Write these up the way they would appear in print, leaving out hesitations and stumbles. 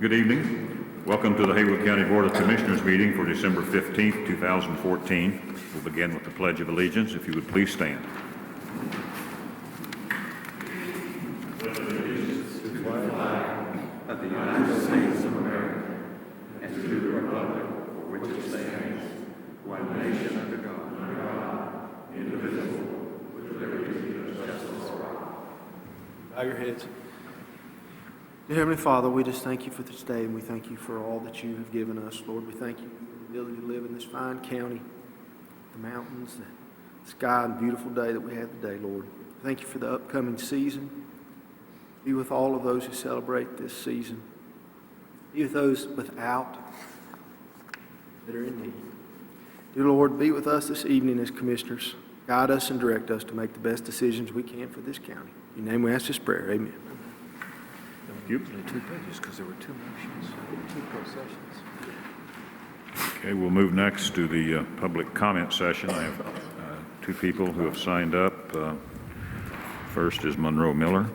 Good evening. Welcome to the Haywood County Board of Commissioners meeting for December 15th, 2014. We'll begin with the Pledge of Allegiance. If you would please stand. Pledge of allegiance to the flag of the United States of America and to the republic for which it stands, one nation under God, indivisible, with liberty and justice for all. Bow your heads. Dear Heavenly Father, we just thank you for this day, and we thank you for all that you have given us. Lord, we thank you for the ability to live in this fine county, the mountains, the sky, and beautiful day that we have today, Lord. Thank you for the upcoming season. Be with all of those who celebrate this season. Be with those without that are in need. Dear Lord, be with us this evening as commissioners. Guide us and direct us to make the best decisions we can for this county. In your name we ask this prayer. Amen. Usually 2 pages because there were 2 motions, 2 processions. Okay, we'll move next to the public comment session. I have 2 people who have signed up. First is Monroe Miller.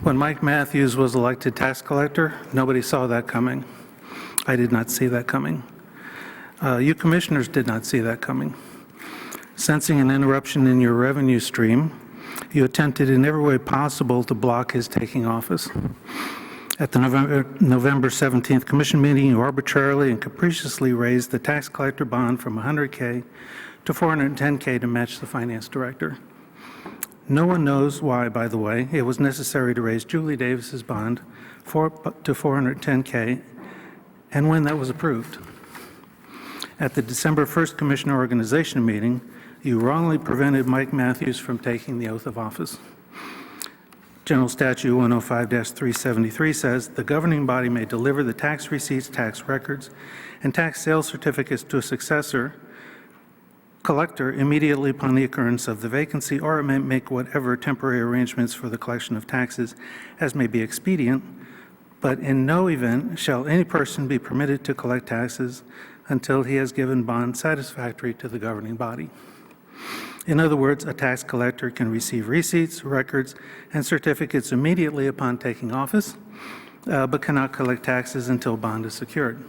When Mike Matthews was elected tax collector, nobody saw that coming. I did not see that coming. You commissioners did not see that coming. Sensing an interruption in your revenue stream, you attempted in every way possible to block his taking office. At the November 17th commission meeting, you arbitrarily and capriciously raised the tax collector bond from $100K to $410K to match the finance director. No one knows why, by the way, it was necessary to raise Julie Davis's bond to $410K and when that was approved. At the December 1st Commissioner Organization meeting, you wrongly prevented Mike Matthews from taking the oath of office. General Statute 105-373 says the governing body may deliver the tax receipts, tax records, and tax sales certificates to a successor collector immediately upon the occurrence of the vacancy, or it may make whatever temporary arrangements for the collection of taxes as may be expedient, but in no event shall any person be permitted to collect taxes until he has given bond satisfactory to the governing body. In other words, a tax collector can receive receipts, records, and certificates immediately upon taking office, but cannot collect taxes until bond is secured.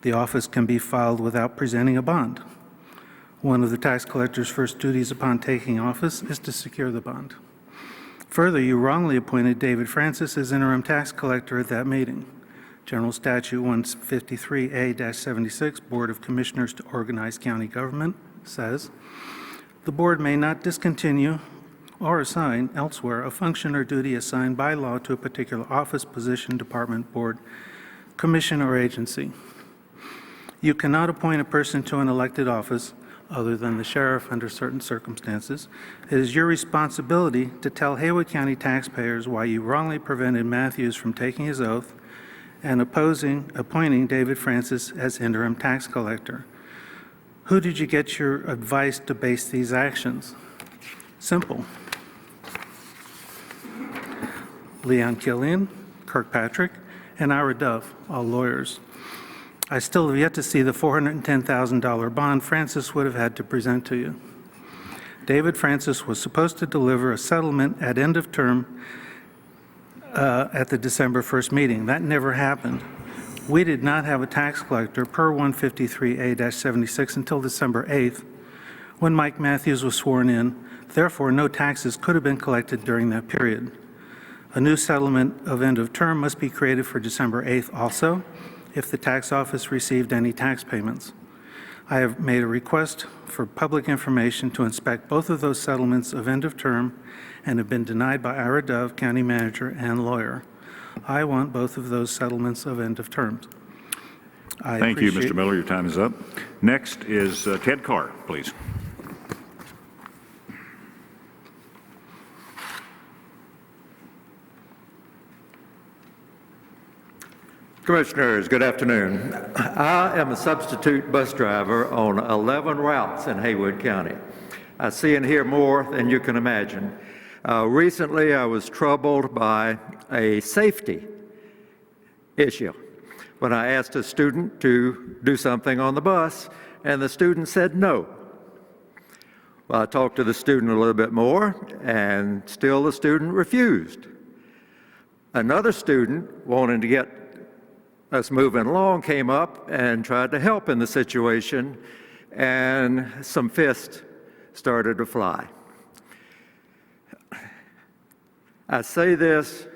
The office can be filed without presenting a bond. One of the tax collector's first duties upon taking office is to secure the bond. Further, you wrongly appointed David Francis as interim tax collector at that meeting. General Statute 153A-76, Board of Commissioners to Organize County Government, says, the board may not discontinue or assign elsewhere a function or duty assigned by law to a particular office, position, department, board, commission, or agency. You cannot appoint a person to an elected office other than the sheriff under certain circumstances. It is your responsibility to tell Haywood County taxpayers why you wrongly prevented Matthews from taking his oath and appointing David Francis as interim tax collector. Who did you get your advice to base these actions? Simple. Leon Killian, Kirkpatrick, and Ira Dove, all lawyers. I still have yet to see the $410,000 bond Francis would have had to present to you. David Francis was supposed to deliver a settlement at end of term at the December 1st meeting. That never happened. We did not have a tax collector per 153A-76 until December 8th, when Mike Matthews was sworn in. Therefore, no taxes could have been collected during that period. A new settlement of end of term must be created for December 8th also, if the tax office received any tax payments. I have made a request for public information to inspect both of those settlements of end of term and have been denied by Ira Dove, county manager and lawyer. I want both of those settlements of end of terms. Thank you, Mr. Miller. Your time is up. Next is Ted Carr, please. Commissioners, good afternoon. I am a substitute bus driver on 11 routes in Haywood County. I see and hear more than you can imagine. Recently, I was troubled by a safety issue. when I asked a student to do something on the bus, and the student said no. Well, I talked to the student a little bit more, and still the student refused. Another student, wanting to get us moving along, came up and tried to help in the situation, and some fists started to fly. I say this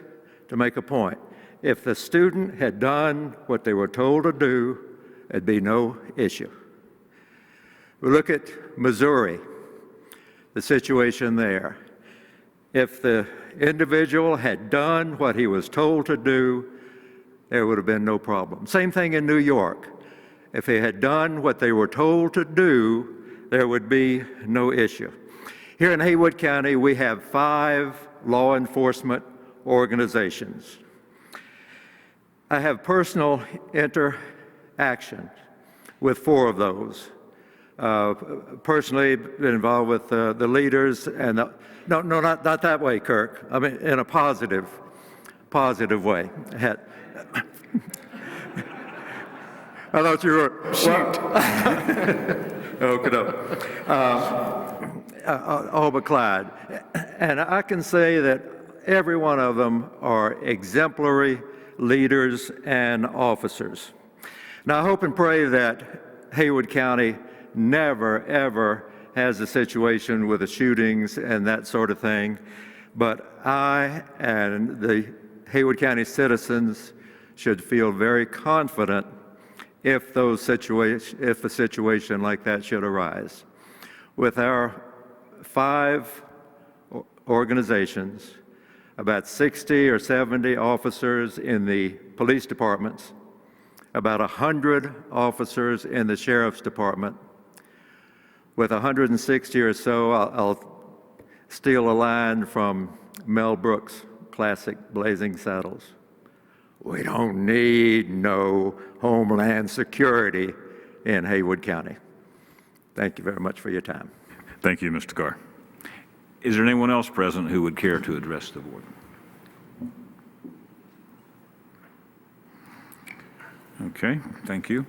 to make a point. If the student had done what they were told to do, it'd be no issue. We look at Missouri, the situation there. If the individual had done what he was told to do, there would have been no problem. Same thing in New York. If they had done what they were told to do, there would be no issue. Here in Haywood County, we have 5 law enforcement organizations. I have personal interaction with 4 of those. Personally, been involved with the leaders and no, not that way, Kirk. I mean, in a positive way. I thought you were. Shoot. All but Clyde. And I can say that every one of them are exemplary leaders and officers. Now, I hope and pray that Haywood County never, ever has a situation with the shootings and that sort of thing, but I and the Haywood County citizens should feel very confident if a situation like that should arise. With our 5 organizations, about 60 or 70 officers in the police departments, about 100 officers in the sheriff's department. With 160 or so, I'll steal a line from Mel Brooks' classic Blazing Saddles. We don't need no Homeland Security in Haywood County. Thank you very much for your time. Thank you, Mr. Carr. Is there anyone else present who would care to address the board? Okay, thank you.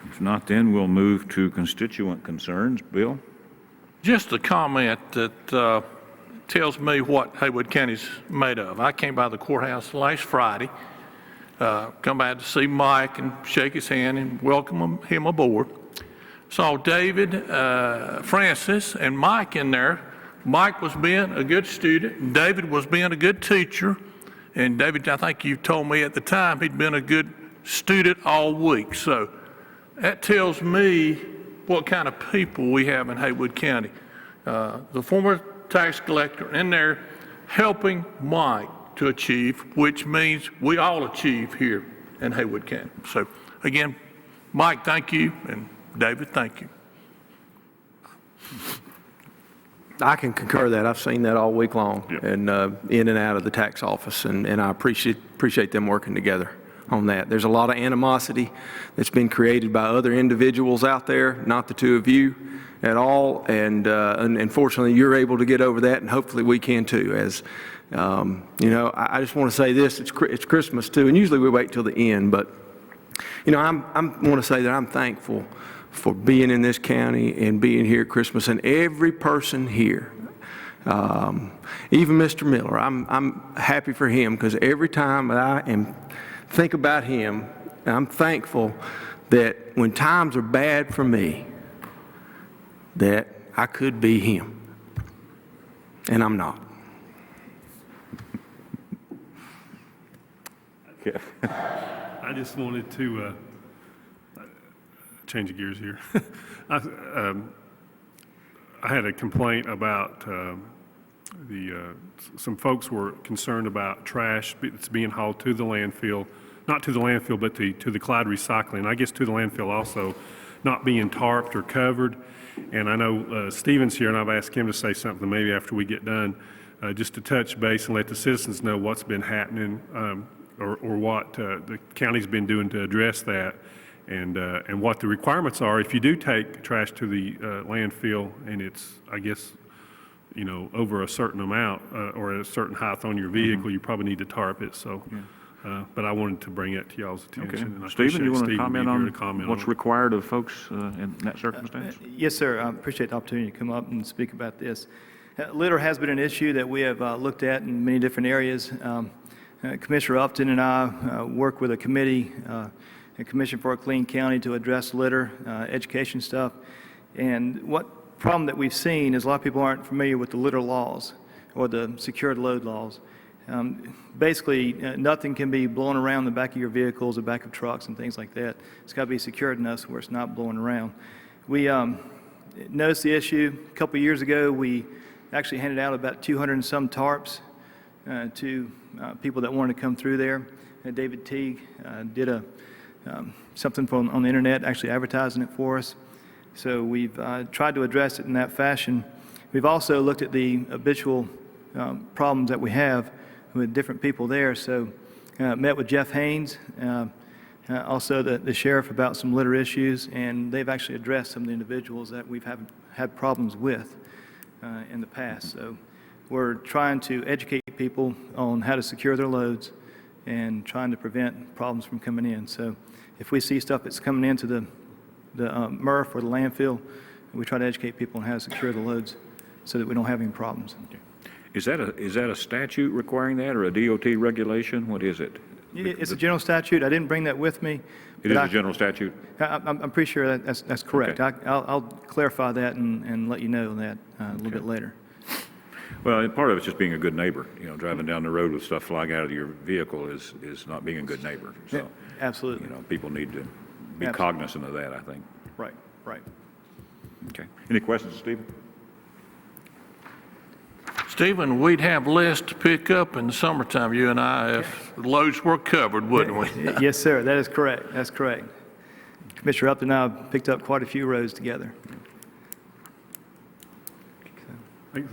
If not, then we'll move to constituent concerns. Bill? Just a comment that tells me what Haywood County's made of. I came by the courthouse last Friday, come by to see Mike and shake his hand and welcome him aboard. Saw David, Francis, and Mike in there. Mike was being a good student. David was being a good teacher. And David, I think you told me at the time he'd been a good student all week. So that tells me what kind of people we have in Haywood County. The former tax collector in there helping Mike to achieve, which means we all achieve here in Haywood County. So again, Mike, thank you, and David, thank you. I can concur that. I've seen that all week long, and in and out of the tax office, and I appreciate them working together on that. There's a lot of animosity that's been created by other individuals out there, not the 2 of you at all, and unfortunately you're able to get over that, and hopefully we can too. As you know, I just want to say this, it's Christmas too, and usually we wait till the end, but you know, I want to say that I'm thankful for being in this county and being here at Christmas, and every person here, even Mr. Miller. I'm happy for him, because every time I think about him, I'm thankful that when times are bad for me, that I could be him, and I'm not. Okay. I just wanted to change gears here. I had a complaint about some folks were concerned about trash that's being hauled to the landfill, not to the landfill, but to the Clyde recycling. I guess to the landfill also, not being tarped or covered. And I know Stephen's here, and I've asked him to say something maybe after we get done, just to touch base and let the citizens know what's been happening, or what the county's been doing to address that, and what the requirements are. If you do take trash to the landfill and it's, I guess, you know, over a certain amount or a certain height on your vehicle, you probably need to tarp it. So But I wanted to bring that to y'all's Okay. attention. And I Stephen, you appreciate want to Stephen comment being here on to comment what's on it. required of folks in that circumstance? Yes, sir. I appreciate the opportunity to come up and speak about this. Litter has been an issue that we have looked at in many different areas. Commissioner Upton and I work with a committee, a Commission for a Clean County, to address litter, education stuff. And what problem that we've seen is a lot of people aren't familiar with the litter laws or the secured load laws. Basically, nothing can be blown around the back of your vehicles, the back of trucks and things like that. It's got to be secured enough where it's not blowing around. We noticed the issue a couple of years ago. We actually handed out about 200 and some tarps to people that wanted to come through there. David Teague did something on the internet, actually advertising it for us. So we've tried to address it in that fashion. We've also looked at the habitual problems that we have with different people there. So met with Jeff Haynes, also the sheriff, about some litter issues, and they've actually addressed some of the individuals that we've had problems with in the past. So we're trying to educate people on how to secure their loads and trying to prevent problems from coming in. So if we see stuff that's coming into the MRF or the landfill, we try to educate people on how to secure the loads so that we don't have any problems. Is that a statute requiring that, or a DOT regulation? What is it? It's a general statute. I didn't bring that with me. It is a general statute? I'm pretty sure that's correct. Okay. I'll clarify that and let you know that a little bit later. Well, and part of it's just being a good neighbor. You know, driving down the road with stuff flying out of your vehicle is not being a good neighbor. So, Yeah, absolutely. you know, people need to be Absolutely. cognizant of that, I think. Right, right. Okay. Any questions, Stephen? Stephen, we'd have less to pick up in the summertime, you and I, if loads were covered, wouldn't we? Yes, sir. That is correct. That's correct. Commissioner Upton and I picked up quite a few roads together.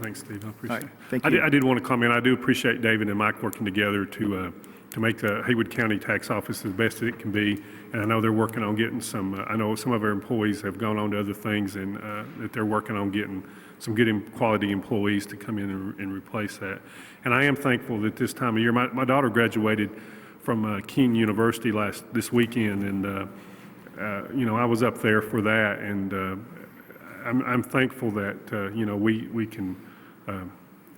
Thanks, Steve. I appreciate All right, it. thank you. I did want to comment. I do appreciate David and Mike working together to make the Haywood County Tax Office the best that it can be. And I know they're working on getting some, I know some of our employees have gone on to other things, and that they're working on getting some good quality employees to come in and replace that. And I am thankful that this time of year, my daughter graduated from King University this weekend, and you know, I was up there for that, and I'm thankful that you know, we can.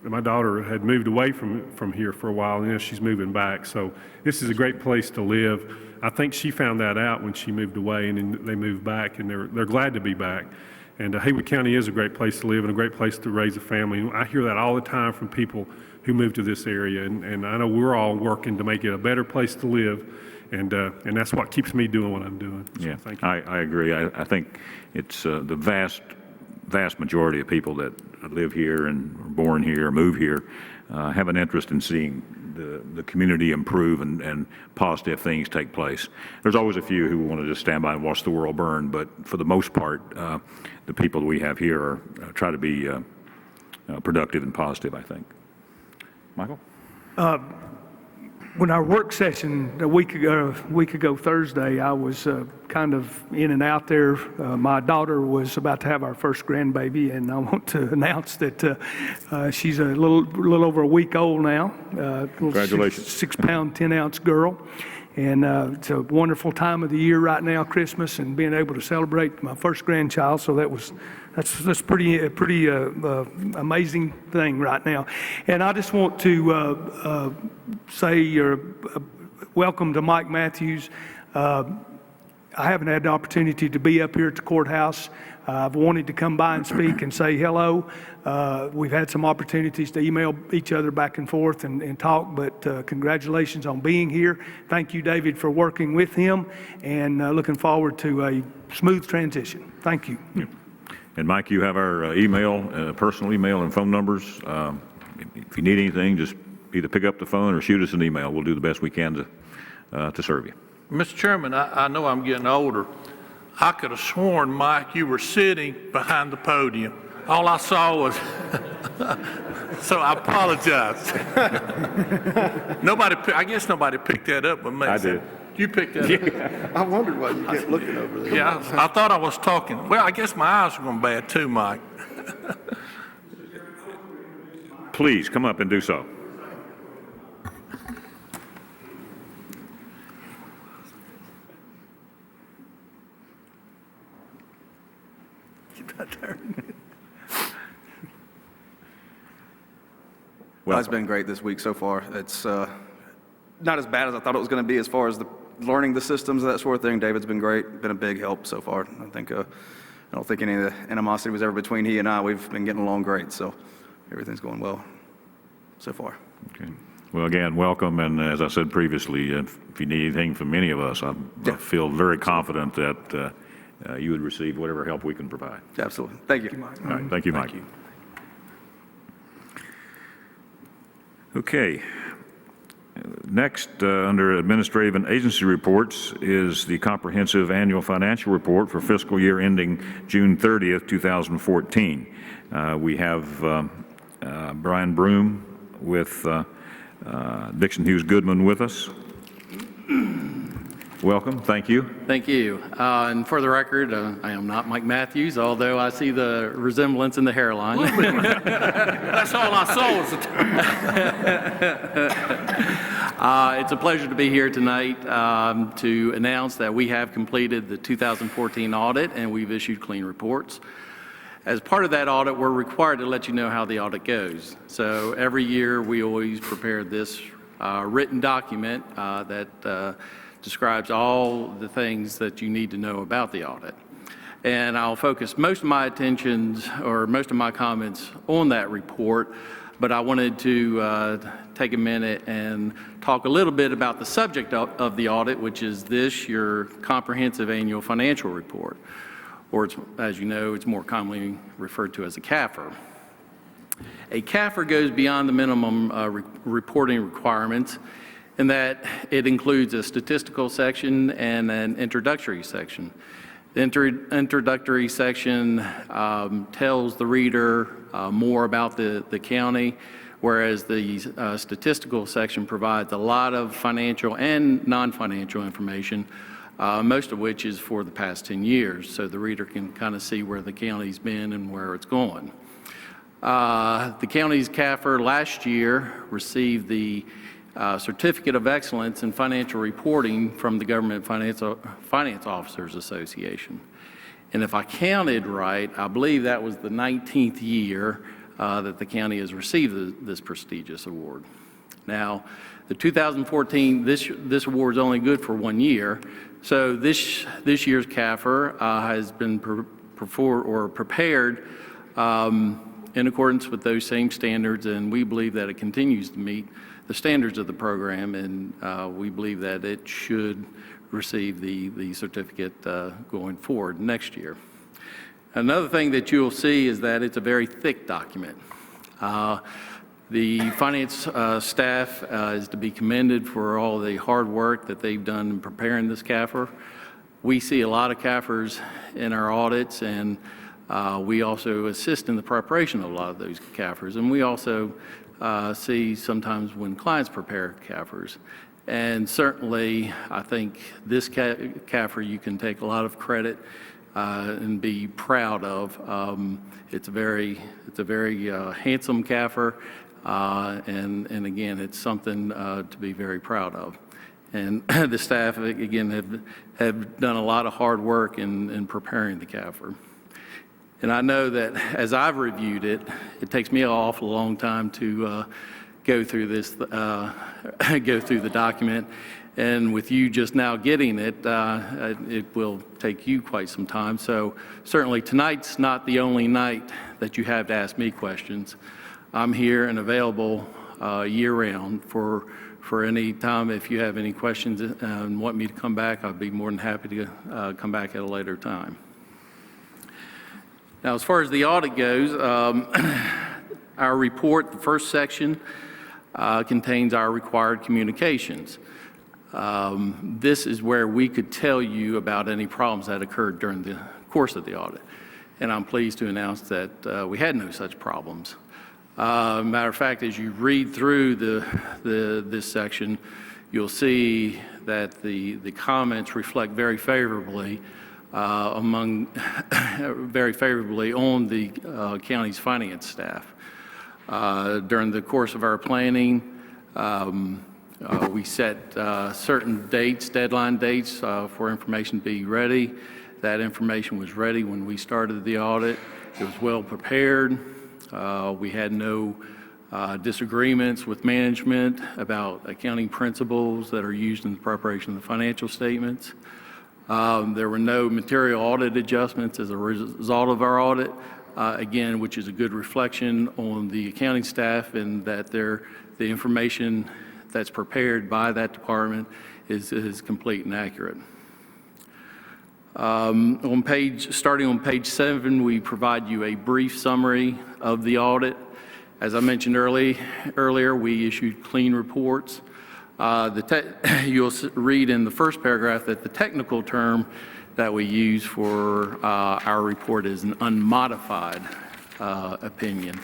My daughter had moved away from here for a while, and now she's moving back. So this is a great place to live. I think she found that out when she moved away, and then they moved back, and they're glad to be back. And Haywood County is a great place to live and a great place to raise a family. And I hear that all the time from people who move to this area, and I know we're all working to make it a better place to live, and that's what keeps me doing what I'm doing. So Yeah, thank you. I agree. I think it's the vast majority of people that live here and are born here, move here, have an interest in seeing the community improve and positive things take place. There's always a few who want to just stand by and watch the world burn, but for the most part, the people that we have here try to be productive and positive, I think. Michael? When our work session a week ago Thursday, I was kind of in and out there. My daughter was about to have our first grandbaby, and I want to announce that she's a little over a week old now. Congratulations. 6 pound, 10 ounce girl. And it's a wonderful time of the year right now, Christmas, and being able to celebrate my first grandchild. So that's pretty amazing thing right now. And I just want to say welcome to Mike Matthews. I haven't had the opportunity to be up here at the courthouse. I've wanted to come by and speak and say hello. We've had some opportunities to email each other back and forth and talk, but congratulations on being here. Thank you, David, for working with him, and looking forward to a smooth transition. Thank you. Yep. And Mike, you have our email, personal email and phone numbers. If you need anything, just either pick up the phone or shoot us an email. We'll do the best we can to serve you. Mr. Chairman, I know I'm getting older. I could have sworn, Mike, you were sitting behind the podium. All I saw was, so I apologize. I guess nobody picked that up but me. I did. You picked that up? I wondered why you kept looking over there. Yeah, I thought I was talking. Well, I guess my eyes were going bad too, Mike. Please come up and do so. Get right there. Well, It's been great this week so far. It's not as bad as I thought it was going to be as far as the learning the systems and that sort of thing. David's been great, been a big help so far. I don't think any of the animosity was ever between he and I. We've been getting along great, so everything's going well so far. okay. Well, again, welcome, and as I said previously, if you need anything from any of us, I feel very confident that you would receive whatever help we can provide. Absolutely. Thank you. All right, thank you, Mike. Okay. Next, under administrative and agency reports, is the comprehensive annual financial report for fiscal year ending June 30th, 2014. We have Brian Broom with Dixon Hughes Goodman with us. Welcome. Thank you. Thank you. And for the record, I am not Mike Matthews, although I see the resemblance in the hairline. That's all I saw was It's a pleasure to be here tonight to announce that we have completed the 2014 audit and we've issued clean reports. As part of that audit, we're required to let you know how the audit goes. So every year we always prepare this written document that describes all the things that you need to know about the audit. And I'll focus most of my attentions or most of my comments on that report, but I wanted to take a minute and talk a little bit about the subject of the audit, which is your comprehensive annual financial report, or it's, as you know, it's more commonly referred to as a CAFR. A CAFR goes beyond the minimum reporting requirements in that it includes a statistical section and an introductory section. The introductory section tells the reader more about the county, whereas the statistical section provides a lot of financial and non-financial information, most of which is for the past 10 years, so the reader can kind of see where the county's been and where it's going. The county's CAFR last year received the Certificate of Excellence in Financial Reporting from the Government Finance Officers Association. And if I counted right, I believe that was the 19th year that the county has received this prestigious award. Now, the 2014, this award is only good for 1 year, so this year's CAFR has been prepared in accordance with those same standards, and we believe that it continues to meet the standards of the program, and we believe that it should receive the certificate going forward next year. Another thing that you'll see is that it's a very thick document. The finance staff is to be commended for all the hard work that they've done in preparing this CAFR. We see a lot of CAFRs in our audits, and we also assist in the preparation of a lot of those CAFRs, and we also see sometimes when clients prepare CAFRs. And certainly, I think this CAFR you can take a lot of credit and be proud of. It's a very handsome CAFR, and again, it's something to be very proud of. And the staff, again, have done a lot of hard work in preparing the CAFR. And I know that as I've reviewed it, it takes me an awful long time to go through this, go through the document. And with you just now getting it, it will take you quite some time. So certainly tonight's not the only night that you have to ask me questions. I'm here and available year-round for any time. If you have any questions and want me to come back, I'd be more than happy to come back at a later time. Now, as far as the audit goes, our report, the first section, contains our required communications. This is where we could tell you about any problems that occurred during the course of the audit. And I'm pleased to announce that we had no such problems. Matter of fact, as you read through this section, you'll see that the comments reflect very favorably on the county's finance staff. During the course of our planning, we set certain dates, deadline dates for information to be ready, That information was ready when we started the audit. It was well prepared. We had no disagreements with management about accounting principles that are used in the preparation of the financial statements. There were no material audit adjustments as a result of our audit, again, which is a good reflection on the accounting staff and that the information that's prepared by that department is complete and accurate. Starting on page 7, we provide you a brief summary of the audit. As I mentioned earlier, we issued clean reports. You'll read in the first paragraph that the technical term that we use for our report is an unmodified opinion.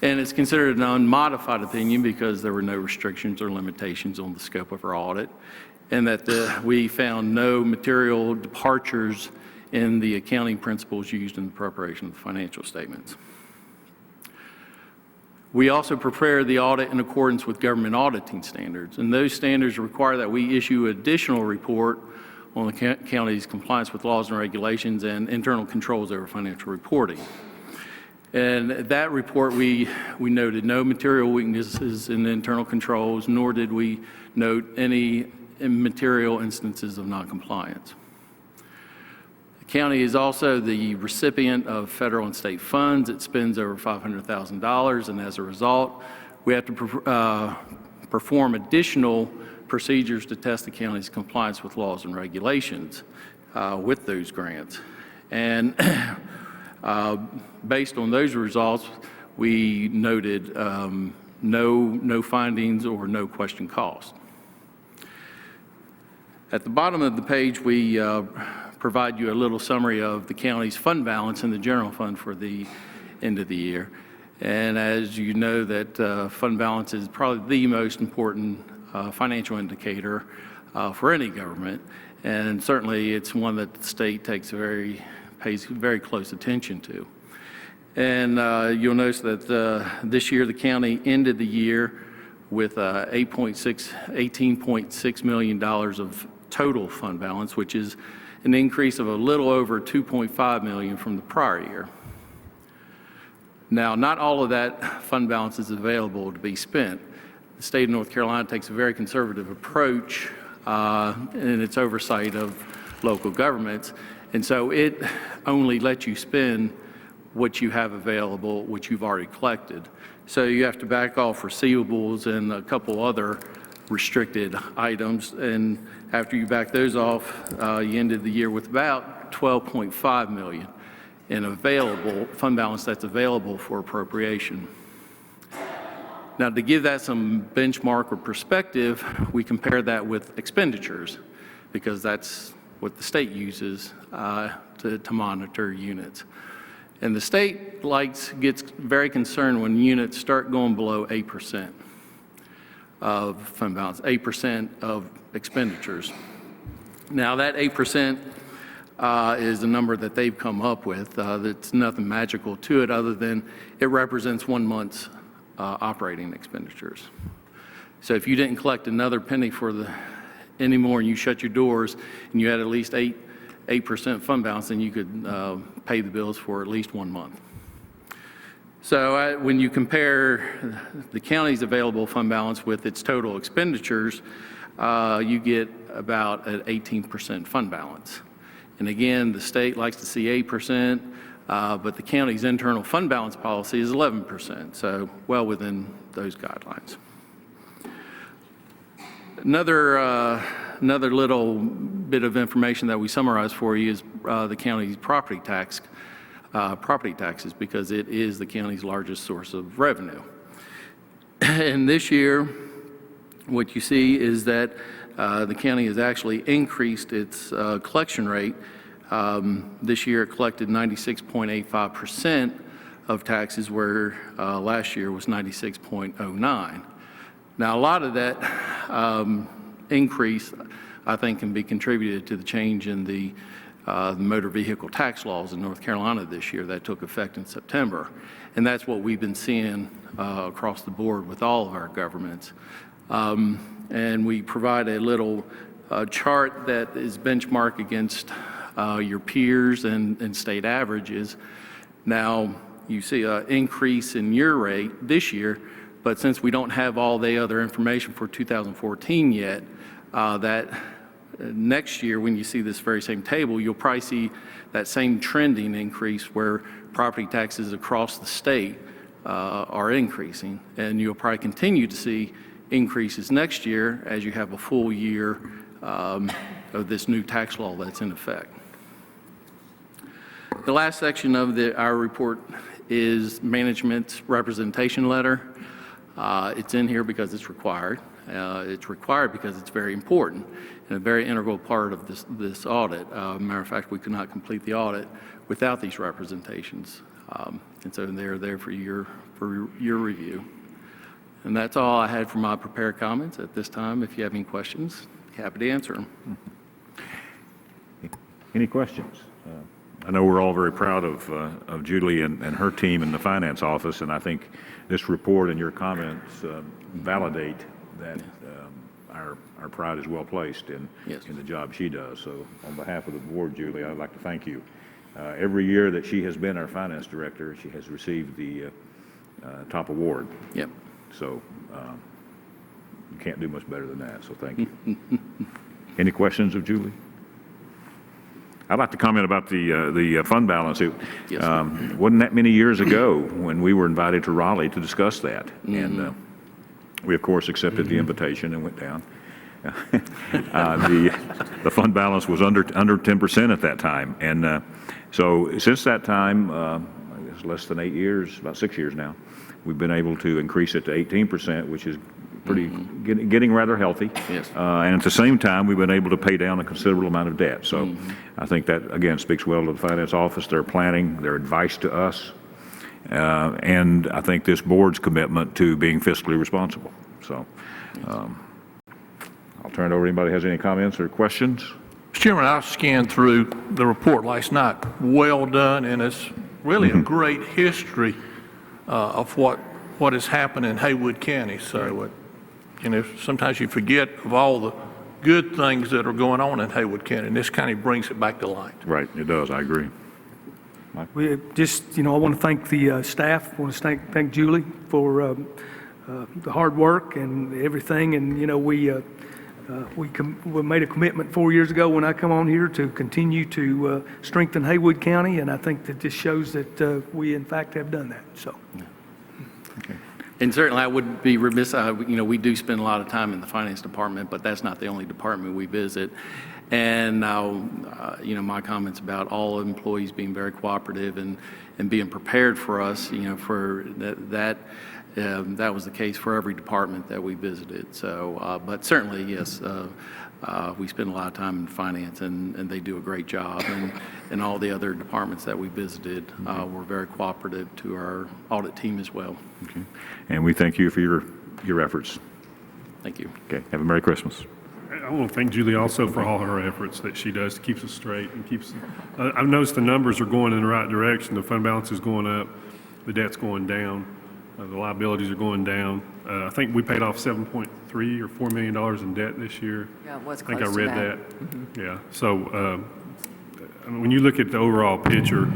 And it's considered an unmodified opinion because there were no restrictions or limitations on the scope of our audit, and that we found no material departures in the accounting principles used in the preparation of the financial statements. We also prepare the audit in accordance with government auditing standards, and those standards require that we issue additional report on the county's compliance with laws and regulations and internal controls over financial reporting. And that report, we noted no material weaknesses in the internal controls, nor did we note any immaterial instances of noncompliance. The county is also the recipient of federal and state funds. It spends over $500,000, and as a result, we have to perform additional procedures to test the county's compliance with laws and regulations with those grants. And based on those results, we noted no findings or no question cost. At the bottom of the page, we provide you a little summary of the county's fund balance in the general fund for the end of the year. And as you know, that fund balance is probably the most important financial indicator for any government, and certainly it's one that the state pays very close attention to. And you'll notice that this year the county ended the year with $18.6 million of total fund balance, which is an increase of a little over $2.5 million from the prior year. Now, not all of that fund balance is available to be spent. The state of North Carolina takes a very conservative approach in its oversight of local governments, and so it only lets you spend what you have available, what you've already collected. So you have to back off receivables and a couple other restricted items, and after you back those off, you ended the year with about $12.5 million in available fund balance that's available for appropriation. Now, to give that some benchmark or perspective, we compare that with expenditures, because that's what the state uses to monitor units. And the state gets very concerned when units start going below 8% of fund balance, 8% of expenditures. Now, that 8% is a number that they've come up with. That's nothing magical to it other than it represents 1 month's operating expenditures. So if you didn't collect another penny anymore and you shut your doors and you had at least 8% fund balance, then you could pay the bills for at least 1 month. So when you compare the county's available fund balance with its total expenditures, you get about an 18% fund balance. And again, the state likes to see 8%, but the county's internal fund balance policy is 11%, so well within those guidelines. Another little bit of information that we summarize for you is the county's property taxes, because it is the county's largest source of revenue. And this year, what you see is that the county has actually increased its collection rate. This year it collected 96.85% of taxes, where last year was 96.09. Now, a lot of that increase, I think, can be contributed to the change in the motor vehicle tax laws in North Carolina this year that took effect in September. And that's what we've been seeing across the board with all of our governments. And we provide a little chart that is benchmarked against your peers and state averages. Now, you see an increase in your rate this year, but since we don't have all the other information for 2014 yet, that next year, when you see this very same table, you'll probably see that same trending increase where property taxes across the state are increasing. And you'll probably continue to see increases next year as you have a full year of this new tax law that's in effect. The last section of our report is management's representation letter. It's in here because it's required. It's required because it's very important and a very integral part of this audit. Matter of fact, we could not complete the audit without these representations. And so they're there for your review. And that's all I had for my prepared comments at this time. If you have any questions, happy to answer them. Any questions? I know we're all very proud of Julie and her team in the finance office, and I think this report and your comments validate that our pride is well placed in the job she does. So on behalf of the board, Julie, I'd like to thank you. Every year that she has been our finance director, she has received the top award. Yep. So you can't do much better than that, so thank you. Any questions of Julie? I'd like to comment about the fund balance. It wasn't that many years ago when we were invited to Raleigh to discuss that. And we, of course, accepted the invitation and went down. The fund balance was under 10% at that time. And so since that time, I guess less than 8 years, about 6 years now, we've been able to increase it to 18%, which is pretty getting rather healthy. Yes. And at the same time, we've been able to pay down a considerable amount of debt. So I think that, again, speaks well to the finance office, their planning, their advice to us, and I think this board's commitment to being fiscally responsible. So I'll turn it over to anybody who has any comments or questions. Mr. Chairman, I scanned through the report last night. Well done, and it's really a great history of what has happened in Haywood County. So, sometimes you forget of all the good things that are going on in Haywood County, and this kind of brings it back to light. Right, it does. I agree. We just, I want to thank the staff. I want to thank Julie for the hard work and everything. And, we made a commitment 4 years ago when I come on here to continue to strengthen Haywood County, and I think that this shows that we, in fact, have done that. So. And certainly, I would be remiss, we do spend a lot of time in the finance department, but that's not the only department we visit. And now, my comments about all employees being very cooperative and being prepared for us, for that was the case for every department that we visited. So, but certainly, yes, we spend a lot of time in finance, and they do a great job. And all the other departments that we visited were very cooperative to our audit team as well. Okay. And we thank you for your efforts. Thank you. Okay. Have a Merry Christmas. I want to thank Julie also for all her efforts that she does to keep us straight and keeps. I've noticed the numbers are going in the right direction. The fund balance is going up, the debt's going down, the liabilities are going down. I think we paid off $7.3 or $4 million in debt this year. Yeah, it was I think close I read to that. that. Yeah. So when you look at the overall picture,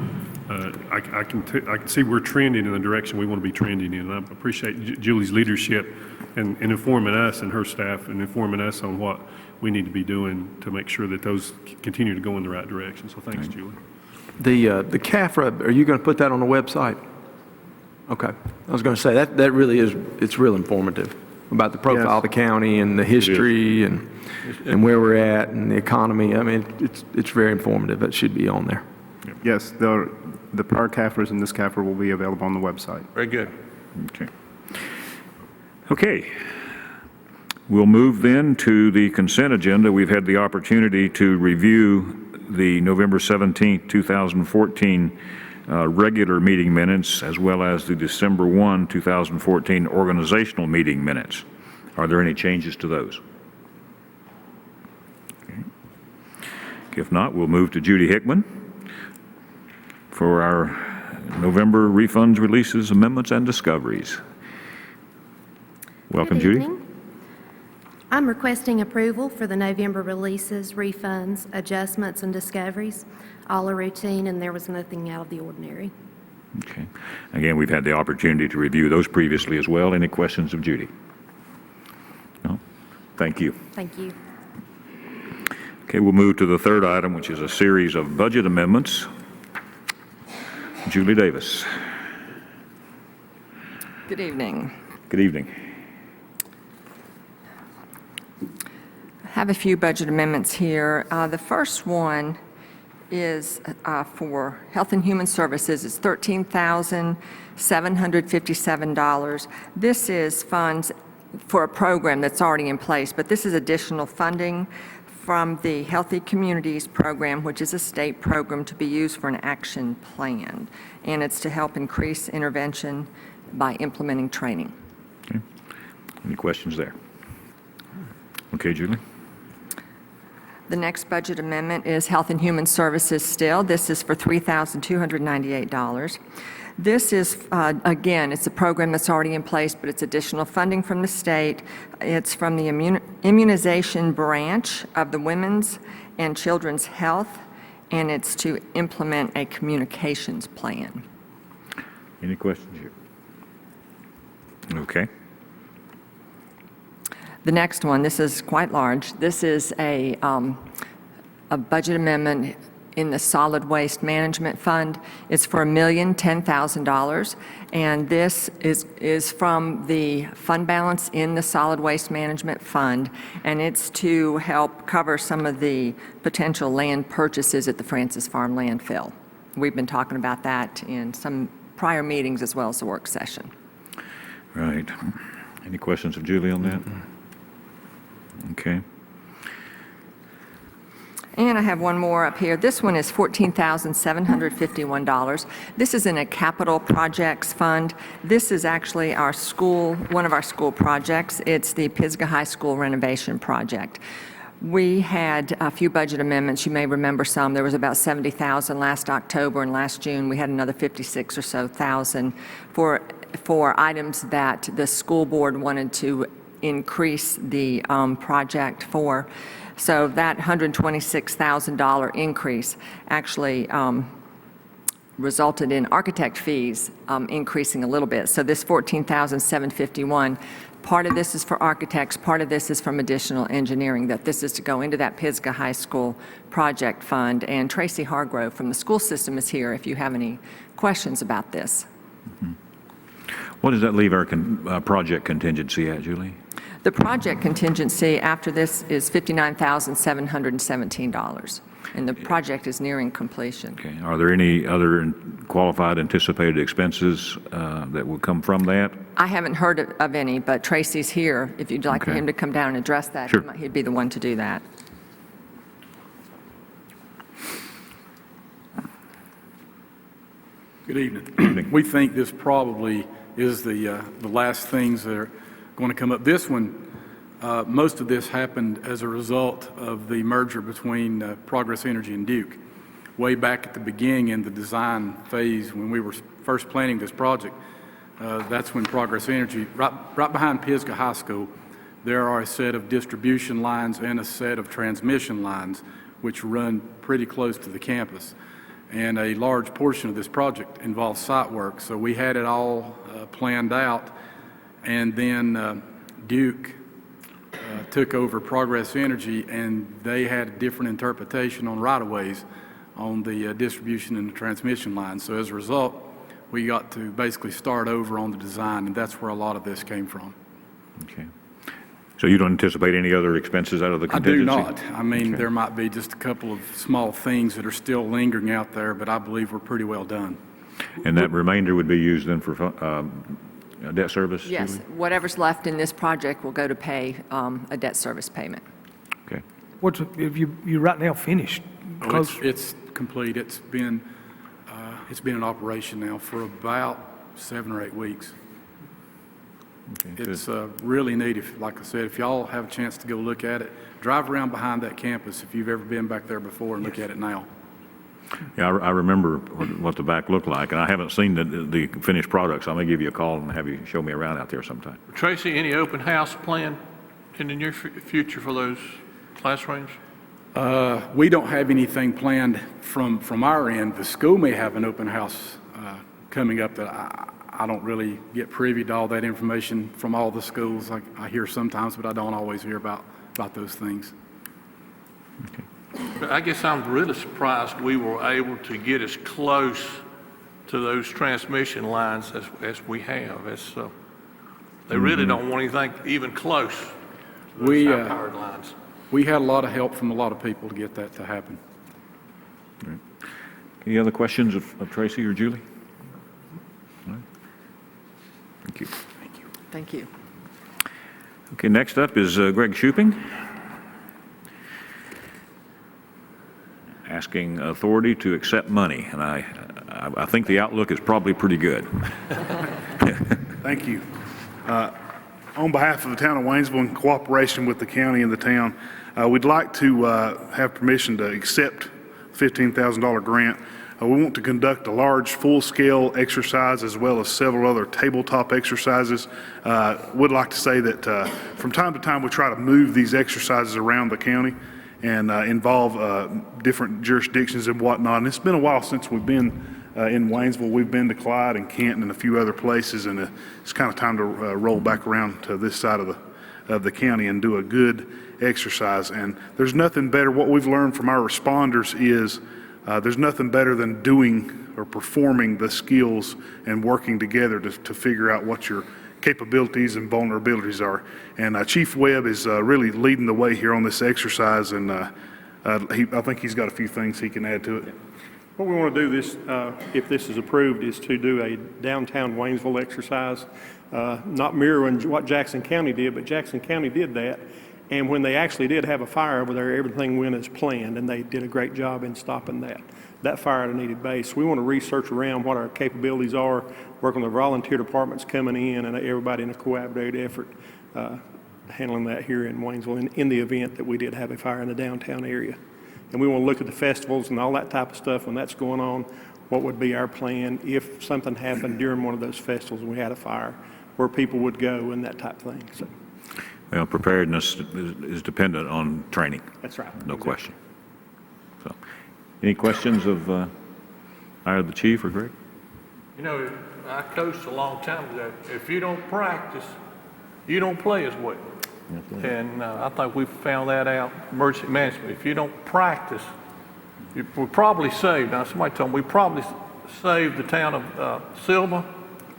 I can see we're trending in the direction we want to be trending in. And I appreciate Julie's leadership and informing us and her staff and informing us on what we need to be doing to make sure that those continue to go in the right direction. So thanks, Julie. The CAFRA, are you going to put that on the website? Okay. I was going to say, that really is, it's real informative about the profile of the county and the history and where we're at and the economy. I mean, it's very informative. It should be on there. Yes, the prior CAFRAs and this CAFRA will be available on the website. Very good. Okay. We'll move then to the consent agenda. We've had the opportunity to review the November 17th, 2014 regular meeting minutes, as well as the December 1, 2014 organizational meeting minutes. Are there any changes to those? Okay. If not, we'll move to Judy Hickman for our November refunds, releases, amendments, and discoveries. Welcome, Good Judy. evening. I'm requesting approval for the November releases, refunds, adjustments, and discoveries. All are routine, and there was nothing out of the ordinary. Okay. Again, we've had the opportunity to review those previously as well. Any questions of Judy? No? Thank you. Thank you. Okay, we'll move to the third item, which is a series of budget amendments. Julie Davis. Good evening. Good evening. I have a few budget amendments here. The first one is for Health and Human Services. It's $13,757. This is funds for a program that's already in place, but this is additional funding from the Healthy Communities Program, which is a state program to be used for an action plan, and it's to help increase intervention by implementing training. Okay. Any questions there? Okay, Julie. The next budget amendment is Health and Human Services still. This is for $3,298. This is, again, it's a program that's already in place, but it's additional funding from the state. It's from the immunization branch of the Women's and Children's Health, and it's to implement a communications plan. Any questions here? Okay. The next one, this is quite large. This is a budget amendment in the Solid Waste Management Fund. It's for $1,010,000, and this is from the fund balance in the Solid Waste Management Fund, and it's to help cover some of the potential land purchases at the Francis Farm landfill. We've been talking about that in some prior meetings as well as the work session. Right. Any questions of Julie on that? Okay. And I have one more up here. This one is $14,751. This is in a capital projects fund. This is actually our school, one of our school projects. It's the Pisgah High School renovation project. We had a few budget amendments. You may remember some. There was about $70,000 last October, and last June we had another 56 or so thousand for items that the school board wanted to increase the project for. So that $126,000 increase actually resulted in architect fees increasing a little bit. So this $14,751, part of this is for architects, part of this is from additional engineering, that this is to go into that Pisgah High School project fund. And Tracy Hargrove from the school system is here if you have any questions about this. Mm-hmm. What does that leave our project contingency at, Julie? The project contingency after this is $59,717, and the project is nearing completion. Okay. Are there any other qualified anticipated expenses that will come from that? I haven't heard of any, but Tracy's here. If you'd like Okay. him to come down and address that, Sure. he'd be the one to do that. Good evening. We think this probably is the last things that are going to come up. This one, most of this happened as a result of the merger between Progress Energy and Duke. Way back at the beginning in the design phase when we were first planning this project, that's when Progress Energy, right behind Pisgah High School, there are a set of distribution lines and a set of transmission lines which run pretty close to the campus. And a large portion of this project involves site work. So we had it all planned out, and then Duke took over Progress Energy, and they had a different interpretation on right-of-ways on the distribution and the transmission lines. So as a result, we got to basically start over on the design, and that's where a lot of this came from. Okay. So you don't anticipate any other expenses out of the contingency? I do not. I mean, there might be just a couple of small things that are still lingering out there, but I believe we're pretty well done. And that remainder would be used then for debt service? Yes, Julie? whatever's left in this project will go to pay a debt service payment. Okay. Have you right now finished? Oh, it's complete. It's been in operation now for about 7 or 8 weeks. Okay, It's really neat. Like I said, if y'all have a chance to go look at it, drive around behind that campus if you've ever been back there before and look at it now. Yeah, I remember what the back looked like, and I haven't seen the finished product, so I may give you a call and have you show me around out there sometime. Tracy, any open house plan? in the near future for those classrooms? We don't have anything planned from our end. The school may have an open house coming up that I don't really get privy to all that information from all the schools. I hear sometimes, but I don't always hear about those things. But I guess I'm really surprised we were able to get as close to those transmission lines as we have. They really don't want anything even close to those high-powered lines. We had a lot of help from a lot of people to get that to happen. Right. Any other questions of Tracy or Julie? All right. Thank you. Thank you. Thank you. Okay, next up is Greg Shuping, asking authority to accept money, and I think the outlook is probably pretty good. Thank you. On behalf of the town of Waynesville, in cooperation with the county and the town, we'd like to have permission to accept the $15,000 grant. We want to conduct a large full-scale exercise as well as several other tabletop exercises. Would like to say that from time to time we try to move these exercises around the county and involve different jurisdictions and whatnot. And it's been a while since we've been in Waynesville. We've been to Clyde and Canton and a few other places, and it's kind of time to roll back around to this side of the county and do a good exercise. And there's nothing better. What we've learned from our responders is there's nothing better than doing or performing the skills and working together to figure out what your capabilities and vulnerabilities are. And Chief Webb is really leading the way here on this exercise, and I think he's got a few things he can add to it. What we want to do this, if this is approved, is to do a downtown Waynesville exercise, not mirroring what Jackson County did, but Jackson County did that. And when they actually did have a fire over there, everything went as planned, and they did a great job in stopping that fire at a needed base. We want to research around what our capabilities are, work on the volunteer departments coming in, and everybody in a collaborative effort handling that here in Waynesville in the event that we did have a fire in the downtown area. And we want to look at the festivals and all that type of stuff when that's going on. What would be our plan if something happened during one of those festivals and we had a fire, where people would go and that type of thing. So. Well, preparedness is dependent on training. That's right. No question. So, any questions of either the chief or Greg? You know, I coached a long time ago. If you don't practice, you don't play as well. And I think we've found that out, emergency management. If you don't practice, we're probably saved. Now, somebody told me we probably saved the town of Silva.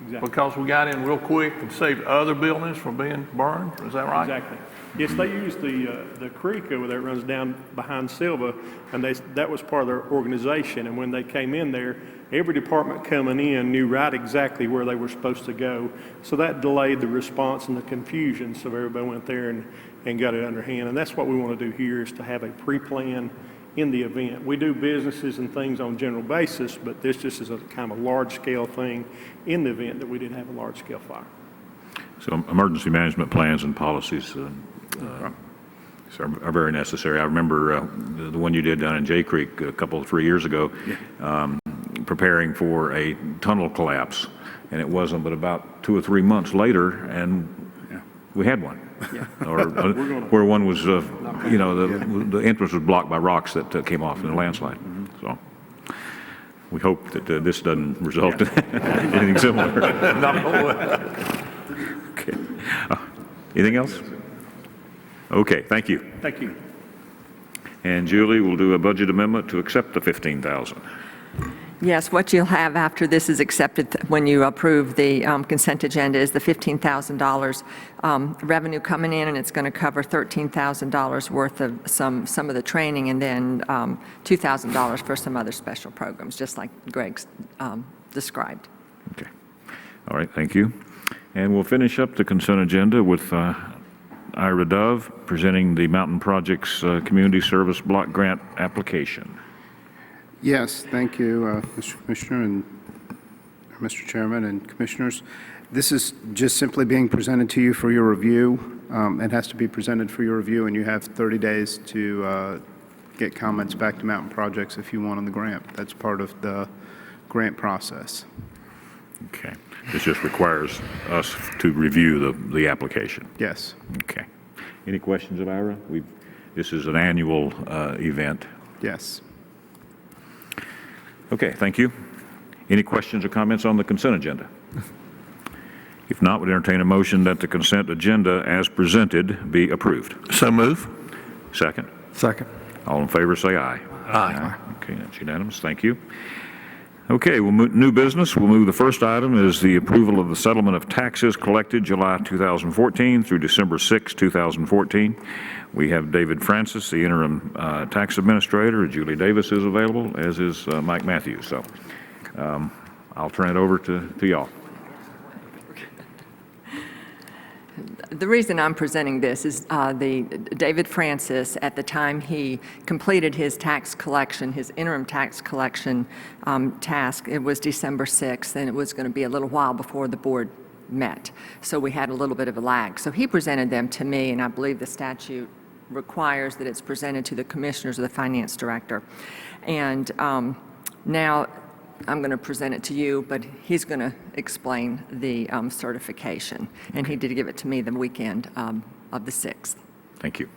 Exactly. Because we got in real quick and saved other buildings from being burned. Is that right? Exactly. Yes, they used the creek over there that runs down behind Silva, and that was part of their organization. And when they came in there, every department coming in knew right exactly where they were supposed to go. So that delayed the response and the confusion. So everybody went there and got it under hand. And that's what we want to do here, is to have a pre-plan in the event. We do businesses and things on a general basis, but this just is a kind of a large-scale thing in the event that we did have a large-scale fire. So emergency management plans and policies are very necessary. I remember the one you did down in Jay Creek a 3 years ago, preparing for a tunnel collapse, and it wasn't but about 2 or 3 months later, and we had one. Yeah. Or where one was, the entrance was blocked by rocks that came off in a landslide. Mm-hmm. So we hope that this doesn't result in anything similar. Okay. Anything else? Okay, thank you. Thank you. And Julie will do a budget amendment to accept the $15,000. Yes, what you'll have after this is accepted when you approve the consent agenda is the $15,000 revenue coming in, and it's going to cover $13,000 worth of some of the training, and then $2,000 for some other special programs, just like Greg's described. Okay. All right, thank you. And we'll finish up the consent agenda with Ira Dove presenting the Mountain Projects Community Service Block Grant application. Yes, thank you, Mr. Commissioner and Mr. Chairman and Commissioners. This is just simply being presented to you for your review. It has to be presented for your review, and you have 30 days to get comments back to Mountain Projects if you want on the grant. That's part of the grant process. Okay. This just requires us to review the application. Yes. Okay. Any questions of Ira? This is an annual event. Yes. Okay, thank you. Any questions or comments on the consent agenda? If not, would entertain a motion that the consent agenda as presented be approved. So move. Second. Second. All in favor, say aye. Aye. Okay, that's unanimous. Thank you. Okay, we'll move new business. We'll move the first item is the approval of the settlement of taxes collected July 2014 through December 6, 2014. We have David Francis, the interim tax administrator. Julie Davis is available, as is Mike Matthews. So I'll turn it over to y'all. The reason I'm presenting this is David Francis, at the time he completed his tax collection, his interim tax collection task, it was December 6th, and it was going to be a little while before the board met. So we had a little bit of a lag. So he presented them to me, and I believe the statute requires that it's presented to the commissioners or the finance director. And now I'm going to present it to you, but he's going to explain the certification. And he did give it to me the weekend of the 6th. Thank you.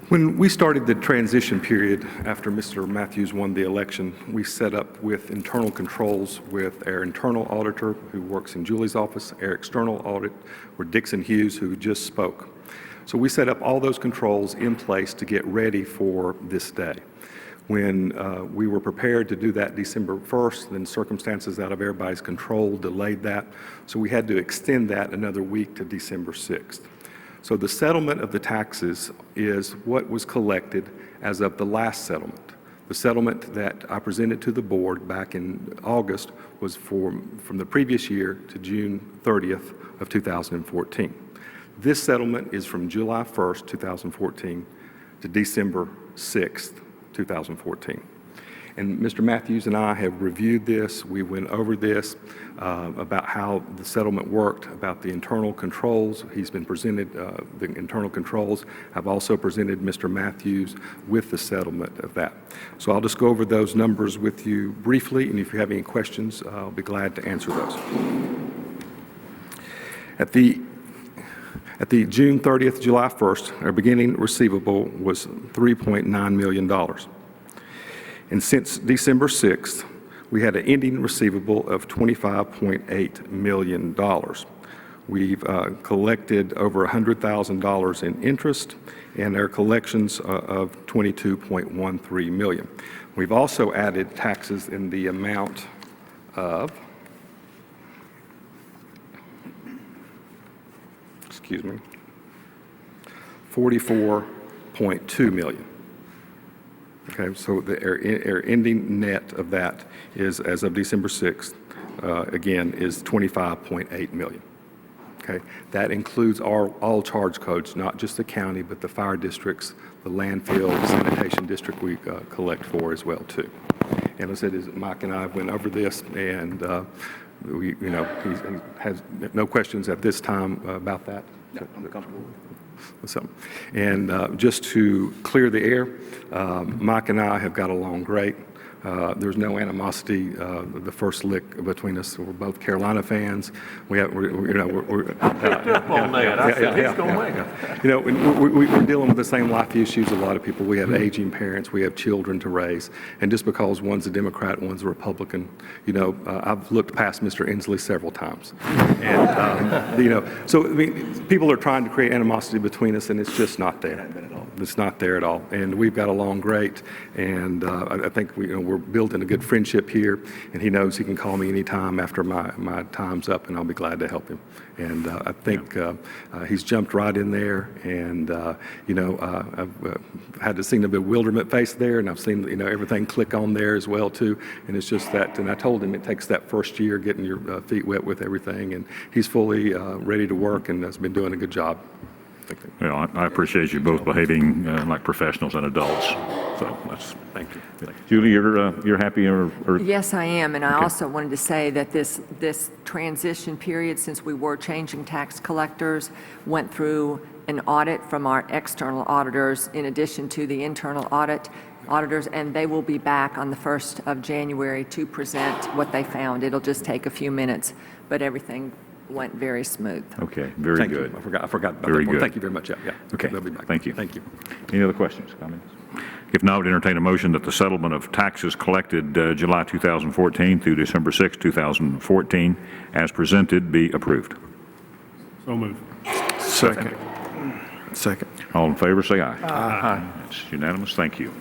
When we started the transition period after Mr. Matthews won the election, we set up with internal controls with our internal auditor who works in Julie's office, our external audit were Dixon Hughes, who just spoke. So we set up all those controls in place to get ready for this day. When we were prepared to do that December 1st, then circumstances out of everybody's control delayed that. So we had to extend that another week to December 6th. So the settlement of the taxes is what was collected as of the last settlement. The settlement that I presented to the board back in August was from the previous year to June 30th of 2014. This settlement is from July 1st, 2014 to December 6th, 2014. And Mr. Matthews and I have reviewed this. We went over this about how the settlement worked, about the internal controls. He's been presented the internal controls. I've also presented Mr. Matthews with the settlement of that. So I'll just go over those numbers with you briefly, and if you have any questions, I'll be glad to answer those. At the June 30th, July 1st, our beginning receivable was $3.9 million. And since December 6th, we had an ending receivable of $25.8 million. We've collected over $100,000 in interest, and our collections of $22.13 million. We've also added taxes in the amount of, $44.2 million. Okay, so our ending net of that is, as of December 6th, again, is $25.8 million. Okay, that includes all charge codes, not just the county, but the fire districts, the landfill, the sanitation district we collect for as well too. And as I said, Mike and I went over this, and he has no questions at this time about that. No, I'm comfortable. And just to clear the air, Mike and I have got along great. There's no animosity. The first lick between us, we're both Carolina fans. We're dealing with the same life issues a lot of people. We have aging parents. We have children to raise. And just because one's a Democrat, one's a Republican, I've looked past Mr. Inslee several times. And, so I mean, people are trying to create animosity between us, and it's just not there. It's not there at all. And we've got along great. And I think we're building a good friendship here, and he knows he can call me anytime after my time's up, and I'll be glad to help him. And I think he's jumped right in there, and I've had to see the bewilderment face there, and I've seen everything click on there as well too. And it's just that, and I told him it takes that first year getting your feet wet with everything, and he's fully ready to work and has been doing a good job. Well, I appreciate you both behaving like professionals and adults. So thank you. Julie, you're happy or Yes, I am, and I Okay. also wanted to say that this transition period, since we were changing tax collectors, went through an audit from our external auditors in addition to the internal auditors, and they will be back on the 1st of January to present what they found. It'll just take a few minutes, but everything went very smooth. Okay, very Thank good. you. I forgot about Very that one. good. Thank you very much. Yeah. Okay, They'll be back. thank you. Thank you. Any other questions, comments? If not, I would entertain a motion that the settlement of taxes collected July 2014 through December 6, 2014, as presented, be approved. So moved. Second. Second. All in favor, say aye. Aye. It's unanimous. Thank you.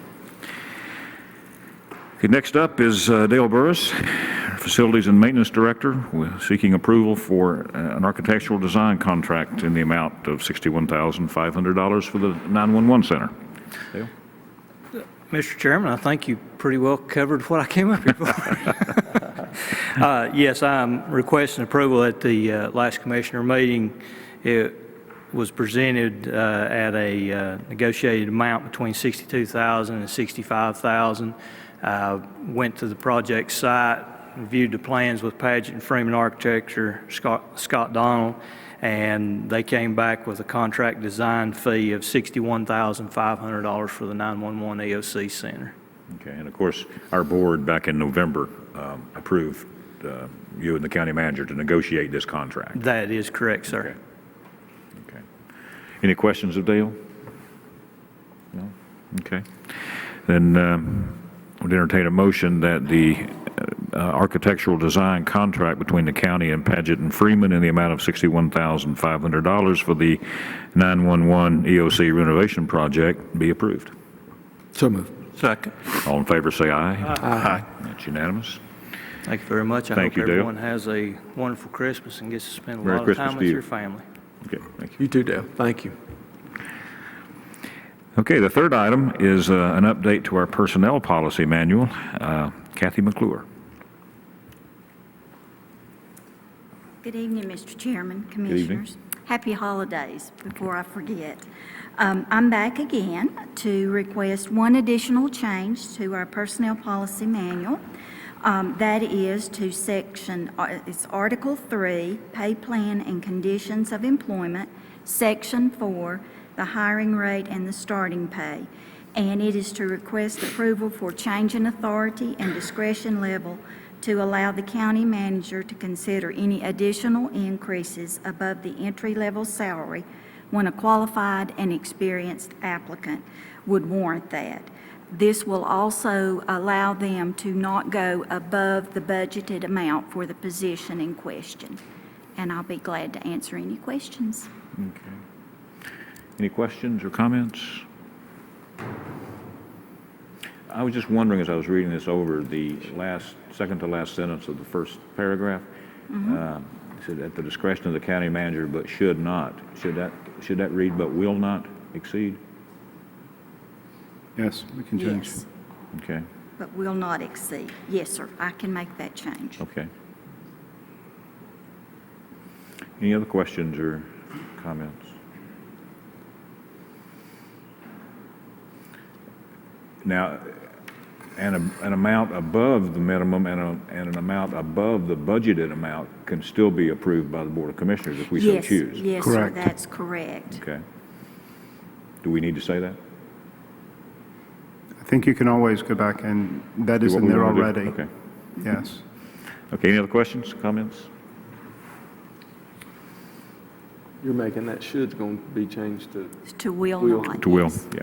Okay, next up is Dale Burris, Facilities and Maintenance Director, seeking approval for an architectural design contract in the amount of $61,500 for the 911 center. Dale? Mr. Chairman, I think you pretty well covered what I came up here for. Yes, I'm requesting approval at the last commissioner meeting. It was presented at a negotiated amount between $62,000 and $65,000. Went to the project site, reviewed the plans with Paget and Freeman Architecture, Scott Donald, and they came back with a contract design fee of $61,500 for the 911 EOC Center. Okay, and of course, our board back in November approved you and the county manager to negotiate this contract. That is correct, sir. Okay. Okay. Any questions of Dale? No? Okay. Then would entertain a motion that the architectural design contract between the county and Paget and Freeman in the amount of $61,500 for the 911 EOC renovation project be approved. So moved. Second. All in favor, say aye. Aye. That's unanimous. Thank you very much. I Thank hope you, Dale. everyone has a wonderful Christmas and gets to spend a Merry lot of Christmas time to with you. your family. Okay, thank you. You too, Dale. Thank you. Okay, the third item is an update to our personnel policy manual. Kathy McClure. Good evening, Mr. Chairman, evening. Commissioners. Happy holidays, before I forget. I'm back again to request one additional change to our personnel policy manual. That is to it's Article 3, Pay Plan and Conditions of Employment, Section 4, the hiring rate and the starting pay. And it is to request approval for change in authority and discretion level to allow the county manager to consider any additional increases above the entry-level salary when a qualified and experienced applicant would warrant that. This will also allow them to not go above the budgeted amount for the position in question. And I'll be glad to answer any questions. Okay. Any questions or comments? I was just wondering as I was reading this over, the second to last sentence of the first paragraph, it said at the discretion of the county manager, but should not. Should that read, but will not exceed? Yes, we can change. Yes, Okay, but will not exceed. Yes, sir, I can make that change. okay. Any other questions or comments? Now, an amount above the minimum and an amount above the budgeted amount can still be approved by the Board of Commissioners if we so Yes, choose. yes, sir, that's correct. Okay. Do we need to say that? I think you can always go back, and that Do is what in we there wanna do? already. Okay. Yes. Okay, any other questions, comments? You're making that should's going to be changed to To will not. To will, yes. yeah.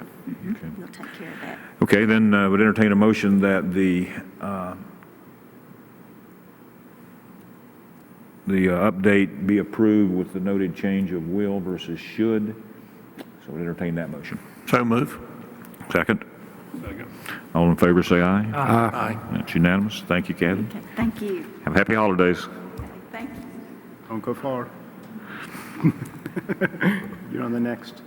Okay. We'll take care of that. Okay, then would entertain a motion that the update be approved with the noted change of will versus should. So we'd entertain that motion. So move. Second? All in favor, say aye. Aye. That's unanimous. Thank you, Kathy. Okay, thank you. Have happy holidays. Thank you. Don't go far. You're on the next.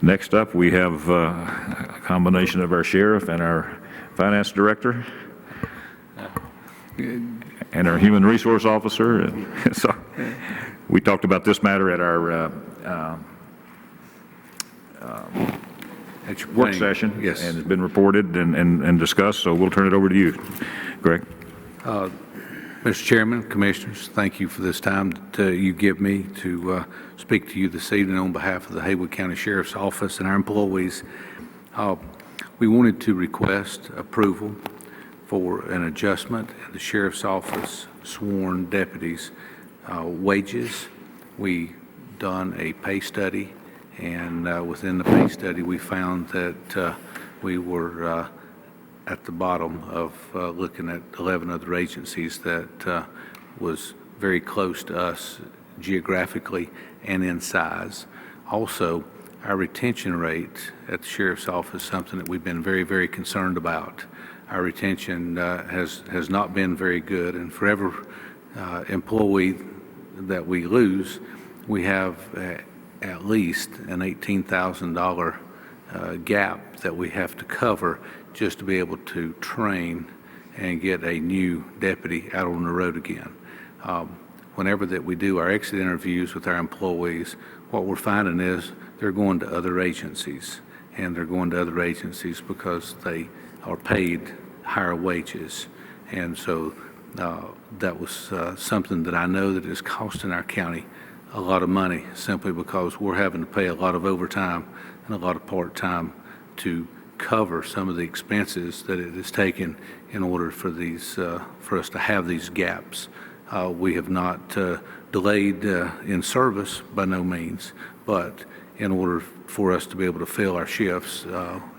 Next up, we have a combination of our sheriff and our finance director and our human resource officer. And so we talked about this matter at our work session. Yes. And it's been reported and discussed, so we'll turn it over to you, Greg. Mr. Chairman, Commissioners, thank you for this time that you give me to speak to you this evening on behalf of the Haywood County Sheriff's Office and our employees. We wanted to request approval for an adjustment in the Sheriff's Office sworn deputies wages. We done a pay study, and within the pay study, we found that we were at the bottom of looking at 11 other agencies that was very close to us geographically and in size. Also, our retention rate at the Sheriff's Office is something that we've been very, very concerned about. Our retention has not been very good, and for every employee that we lose, we have at least an $18,000 gap that we have to cover just to be able to train and get a new deputy out on the road again. Whenever that we do our exit interviews with our employees, what we're finding is they're going to other agencies, and they're going to other agencies because they are paid higher wages. And so that was something that I know that is costing our county a lot of money, simply because we're having to pay a lot of overtime and a lot of part-time to cover some of the expenses that it is taking in order for these for us to have these gaps. We have not delayed in service by no means, but in order for us to be able to fill our shifts,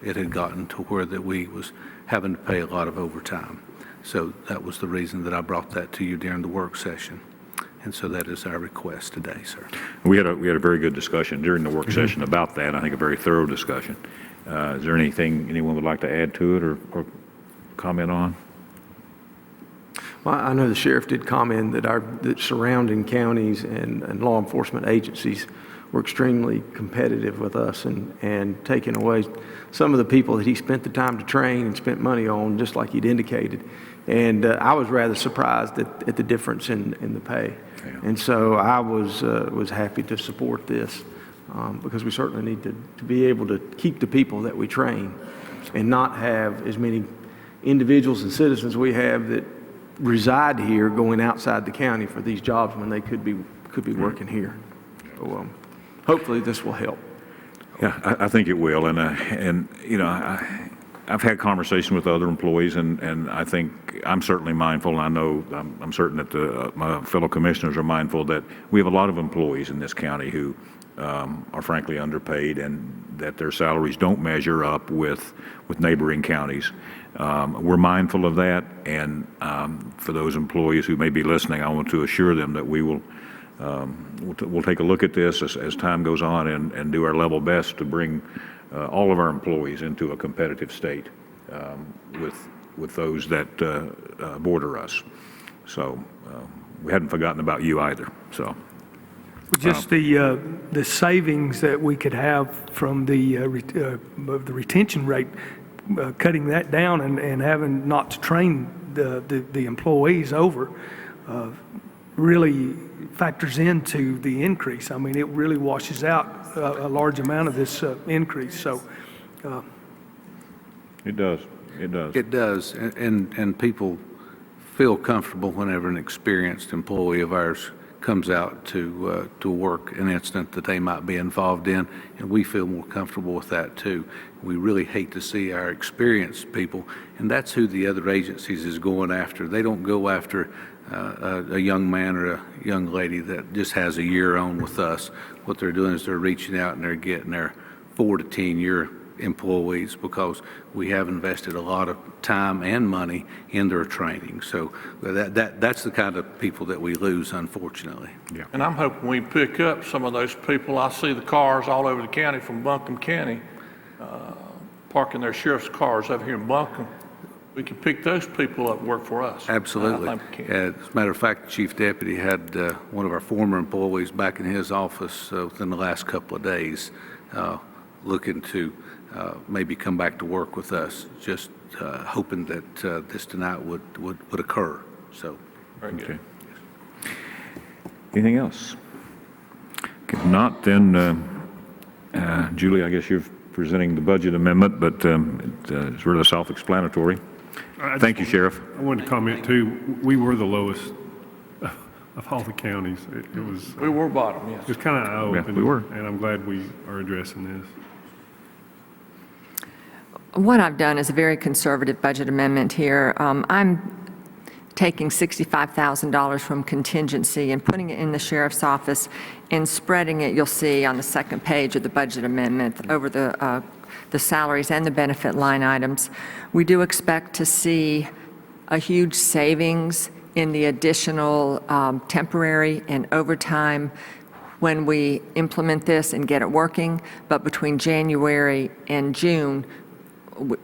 it had gotten to where that we was having to pay a lot of overtime. So that was the reason that I brought that to you during the work session. And so that is our request today, sir. We had a very good discussion during the work session about that. I think a very thorough discussion. Is there anything anyone would like to add to it or comment on? Well, I know the sheriff did comment that that surrounding counties and law enforcement agencies were extremely competitive with us and taking away some of the people that he spent the time to train and spent money on, just like he'd indicated. And I was rather surprised at the difference in the pay. Yeah. And so I was happy to support this because we certainly need to be able to keep the people that we train and not have as many individuals and citizens we have that reside here going outside the county for these jobs when they could be working here. So hopefully this will help. Yeah, I think it will, and you know, I've had conversations with other employees, and I think I'm certainly mindful, and I know I'm certain that my fellow commissioners are mindful that we have a lot of employees in this county who are frankly underpaid, and that their salaries don't measure up with neighboring counties. We're mindful of that, and for those employees who may be listening, I want to assure them that we will we'll take a look at this as time goes on and do our level best to bring all of our employees into a competitive state with those that border us. So we hadn't forgotten about you either. So just the savings that we could have from the retention rate, cutting that down and having not to train the employees over really factors into the increase. I mean, it really washes out a large amount of this increase. So it does. It does. It does, and people feel comfortable whenever an experienced employee of ours comes out to work an incident that they might be involved in, and we feel more comfortable with that too. We really hate to see our experienced people, and that's who the other agencies is going after. They don't go after a young man or a young lady that just has a year on with us. What they're doing is they're reaching out and they're getting their 4 to 10 year employees, because we have invested a lot of time and money in their training. So that's the kind of people that we lose, unfortunately. Yeah. And I'm hoping we pick up some of those people. I see the cars all over the county from Buncombe County parking their sheriff's cars over here in Buncombe. We can pick those people up and work for us. Absolutely. As a matter of fact, the chief deputy had one of our former employees back in his office within the last couple of days looking to maybe come back to work with us, just hoping that this tonight would occur. So, very good. Okay. Anything else? If not, then Julie, I guess you're presenting the budget amendment, but it's really self-explanatory. Thank you, Sheriff. I wanted to comment too. We were the lowest of all the counties. It was. We were bottom, yes. It was kind of eye-opening. Yeah, we were. And I'm glad we are addressing this. What I've done is a very conservative budget amendment here. I'm taking $65,000 from contingency and putting it in the sheriff's office and spreading it, you'll see on the second page of the budget amendment, over the salaries and the benefit line items. We do expect to see a huge savings in the additional temporary and overtime when we implement this and get it working, but between January and June,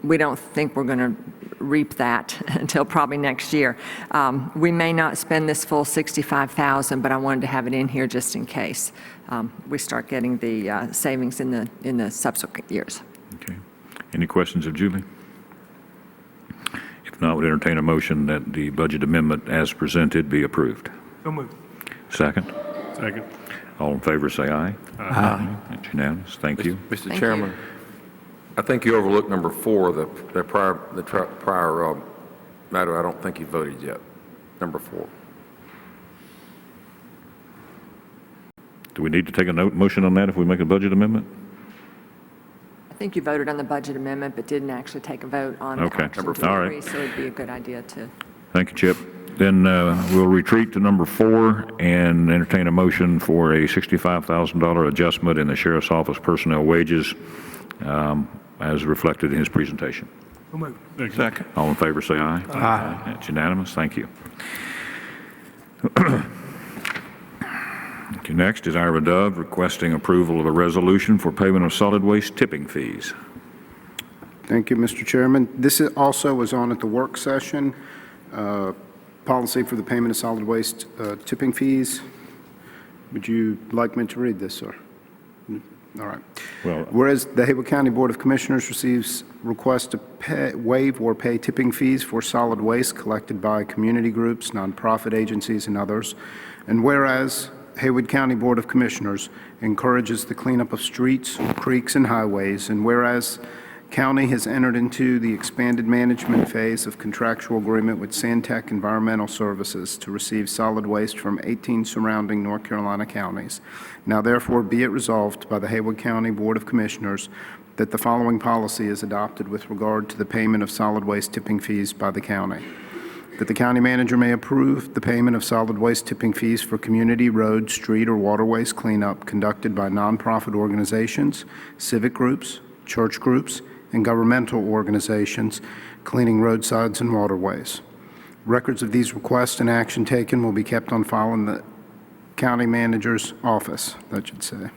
we don't think we're going to reap that until probably next year. We may not spend this full $65,000, but I wanted to have it in here just in case we start getting the savings in the subsequent years. Okay. Any questions of Julie? If not, would entertain a motion that the budget amendment as presented be approved. So moved. Second? Second. All in favor, say aye. Aye. That's unanimous. Thank you. Mr. Thank Chairman, you. I think you overlooked number 4, the prior matter. I don't think you voted yet. Number 4. Do we need to take a motion on that if we make a budget amendment? I think you voted on the budget amendment, but didn't actually take a vote on the Okay. action to All right. agree, so it'd be a good idea to. Thank you, Chip. Then we'll retreat to number 4 and entertain a motion for a $65,000 adjustment in the sheriff's office personnel wages as reflected in his presentation. So moved. Second. All in favor, say aye. Aye. That's unanimous. Thank you. Okay, next is Ira Dove requesting approval of a resolution for payment of solid waste tipping fees. Thank you, Mr. Chairman. This also was on at the work session. Policy for the payment of solid waste tipping fees. Would you like me to read this, sir? All right. Well, Whereas the Haywood County Board of Commissioners receives requests to waive or pay tipping fees for solid waste collected by community groups, nonprofit agencies, and others, and whereas Haywood County Board of Commissioners encourages the cleanup of streets, creeks, and highways, and whereas County has entered into the expanded management phase of contractual agreement with Santec Environmental Services to receive solid waste from 18 surrounding North Carolina counties. Now therefore be it resolved by the Haywood County Board of Commissioners that the following policy is adopted with regard to the payment of solid waste tipping fees by the county. That the county manager may approve the payment of solid waste tipping fees for community road, street, or waterways cleanup conducted by nonprofit organizations, civic groups, church groups, and governmental organizations cleaning roadsides and waterways. Records of these requests and action taken will be kept on file in the county manager's office, that should say.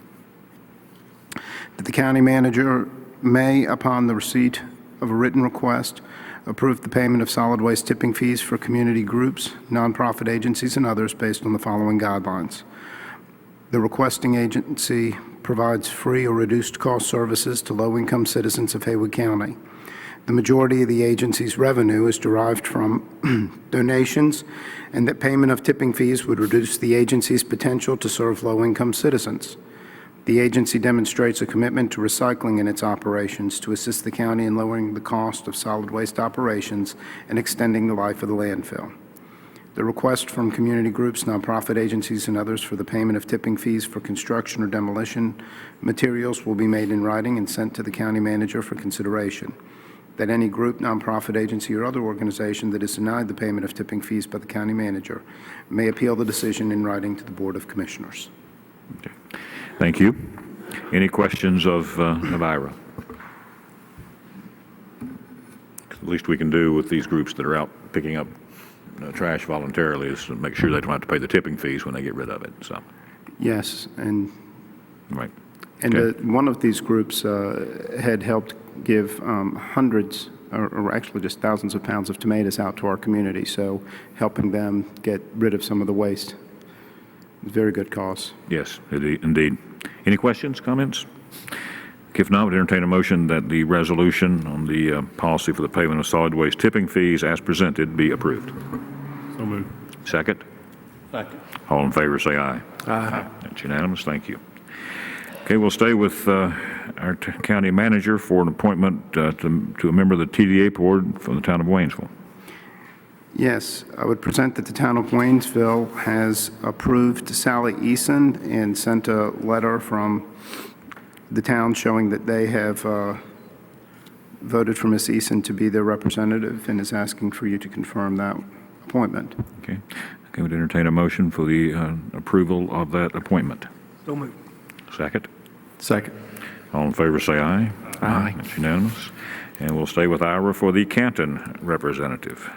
That the county manager may, upon the receipt of a written request, approve the payment of solid waste tipping fees for community groups, nonprofit agencies, and others based on the following guidelines. The requesting agency provides free or reduced cost services to low-income citizens of Haywood County. The majority of the agency's revenue is derived from donations, and that payment of tipping fees would reduce the agency's potential to serve low-income citizens. The agency demonstrates a commitment to recycling in its operations to assist the county in lowering the cost of solid waste operations and extending the life of the landfill. The request from community groups, nonprofit agencies, and others for the payment of tipping fees for construction or demolition materials will be made in writing and sent to the county manager for consideration. That any group, nonprofit agency, or other organization that is denied the payment of tipping fees by the county manager may appeal the decision in writing to the Board of Commissioners. Okay. Thank you. Any questions of Ira? The least we can do with these groups that are out picking up trash voluntarily is to make sure they don't have to pay the tipping fees when they get rid of it. So, Yes, and right. And Okay. one of these groups had helped give hundreds, or actually just thousands of pounds of tomatoes out to our community, so helping them get rid of some of the waste. Very good cause. Yes, indeed. Any questions, comments? If not, would entertain a motion that the resolution on the policy for the payment of solid waste tipping fees as presented be approved. So moved. Second? Second. All in favor, say aye. Aye. That's unanimous. Thank you. Okay, we'll stay with our county manager for an appointment to a member of the TDA board from the town of Waynesville. Yes, I would present that the town of Waynesville has approved Sally Eason and sent a letter from the town showing that they have voted for Ms. Eason to be their representative and is asking for you to confirm that appointment. Okay. I would entertain a motion for the approval of that appointment. So moved. Second. Second. All in favor, say aye. Aye. That's unanimous. And we'll stay with Ira for the Canton representative.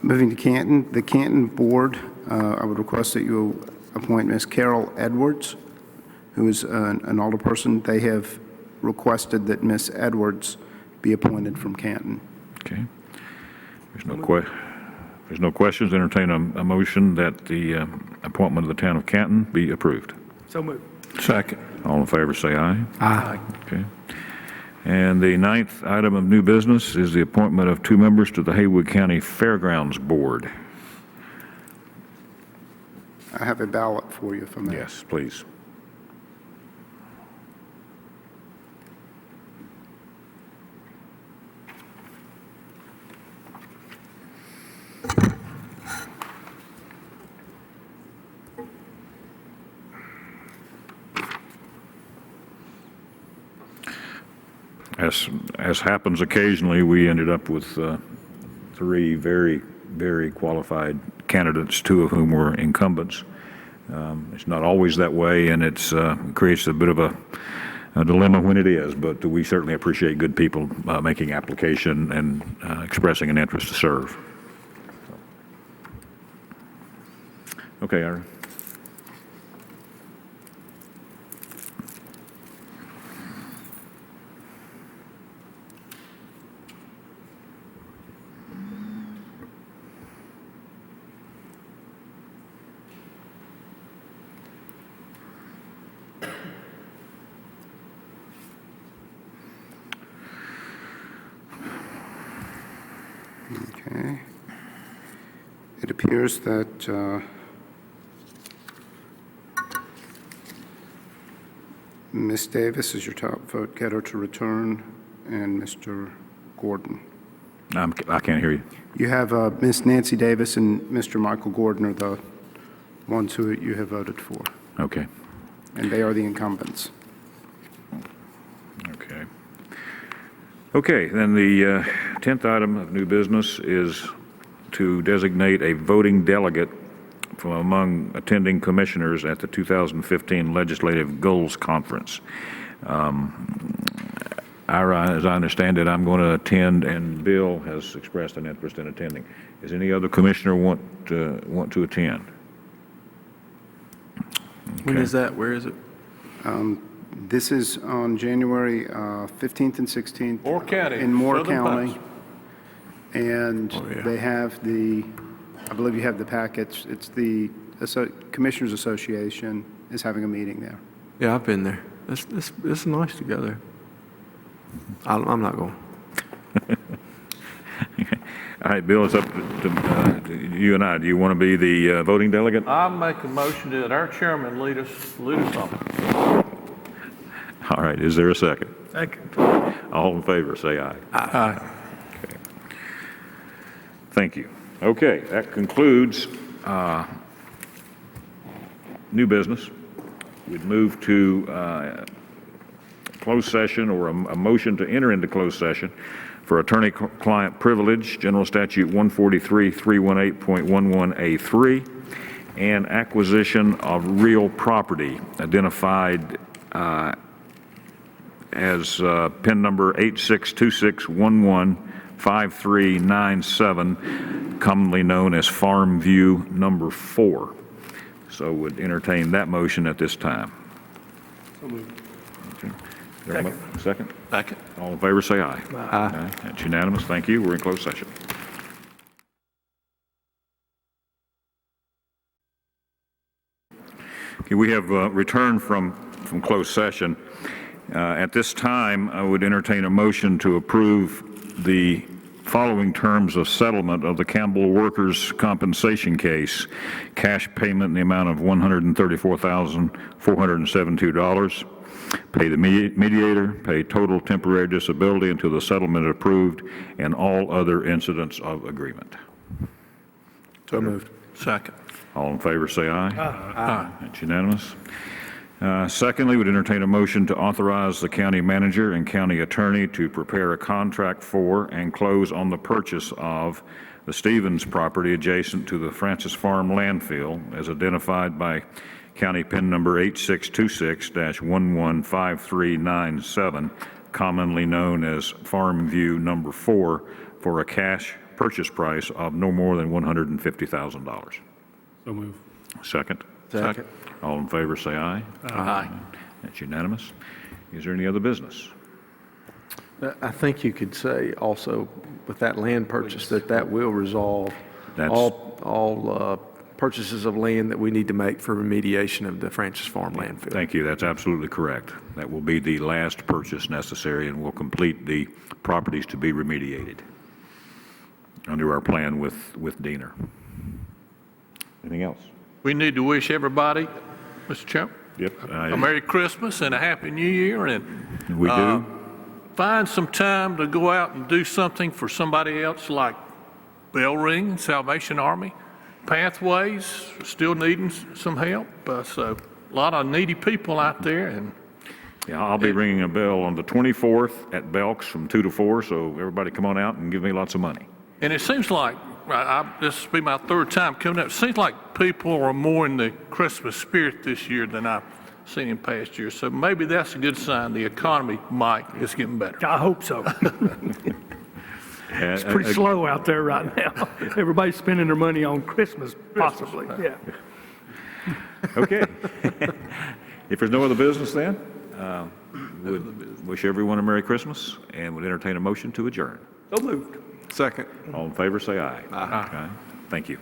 Moving to Canton, the Canton Board, I would request that you appoint Ms. Carol Edwards, who is an alderperson. They have requested that Ms. Edwards be appointed from Canton. Okay. There's no questions. Entertain a motion that the appointment of the town of Canton be approved. So moved. Second. All in favor, say aye. Aye. Okay. And the ninth item of new business is the appointment of 2 members to the Haywood County Fairgrounds Board. I have a ballot for you, if I may. Yes, please. As happens occasionally, we ended up with 3 very, very qualified candidates, 2 of whom were incumbents. It's not always that way, and it creates a bit of a dilemma when it is, but we certainly appreciate good people making application and expressing an interest to serve. Okay, Ira. Okay. It appears that Ms. Davis is your top vote getter to return, and Mr. Gordon. I can't hear you. You have Ms. Nancy Davis and Mr. Michael Gordon are the ones who you have voted for, Okay. and they are the incumbents. Okay. Okay, then the 10th item of new business is to designate a voting delegate from among attending commissioners at the 2015 Legislative Goals Conference. Ira, as I understand it, I'm going to attend, and Bill has expressed an interest in attending. Does any other commissioner want to attend? When is that? Where is it? This is on January 15th and 16th. Moore County. In Moore Southern County. Pines. And they have I believe you have the packets. It's the Commissioners Association is having a meeting there. Yeah, I've been there. It's nice together. I'm not going. All right, Bill, it's up to you and I. Do you want to be the voting delegate? I make a motion that our chairman lead us on. All right, is there a second? Second. All in favor, say aye. Aye. Okay. Thank you. Okay, that concludes new business. We'd move to closed session, or a motion to enter into closed session for attorney-client privilege, General Statute 143-318.11A3, and acquisition of real property identified as PIN number 8626115397, commonly known as Farm View number 4. So would entertain that motion at this time. So moved. Okay. Second? Second. All in favor, say aye. Aye. That's unanimous. Thank you. We're in closed session. Okay, we have returned from closed session. At this time, I would entertain a motion to approve the following terms of settlement of the Campbell workers' compensation case. Cash payment in the amount of $134,472. Pay the mediator, pay total temporary disability until the settlement is approved, and all other incidents of agreement. So moved. Second. All in favor, say aye. Aye. That's unanimous. Secondly, would entertain a motion to authorize the county manager and county attorney to prepare a contract for and close on the purchase of the Stevens property adjacent to the Francis Farm landfill as identified by county PIN number 8626-115397, commonly known as Farm View number 4, for a cash purchase price of no more than $150,000. So move. Second. Second. All in favor, say aye. Aye. That's unanimous. Is there any other business? I think you could say also with that land purchase that will resolve all purchases of land that we need to make for remediation of the Francis Farm landfill. Thank you. That's absolutely correct. That will be the last purchase necessary and will complete the properties to be remediated under our plan with Diener. Anything else? We need to wish everybody, Mr. Chairman, a Merry Christmas and a Happy New Year, and we do. Find some time to go out and do something for somebody else, like bell ring, Salvation Army, Pathways, still needing some help. So a lot of needy people out there. And yeah, I'll be ringing a bell on the 24th at Belk's from 2 to 4, so everybody come on out and give me lots of money. And it seems like, this will be my third time coming up, it seems like people are more in the Christmas spirit this year than I've seen in past years. So maybe that's a good sign. The economy, Mike, is getting better. I hope so. It's pretty slow out there right now. Everybody's spending their money on Christmas, possibly. Yeah. Okay. If there's no other business then, would wish everyone a Merry Christmas and would entertain a motion to adjourn. So moved. Second. All in favor, say aye. Aye. Okay. Thank you.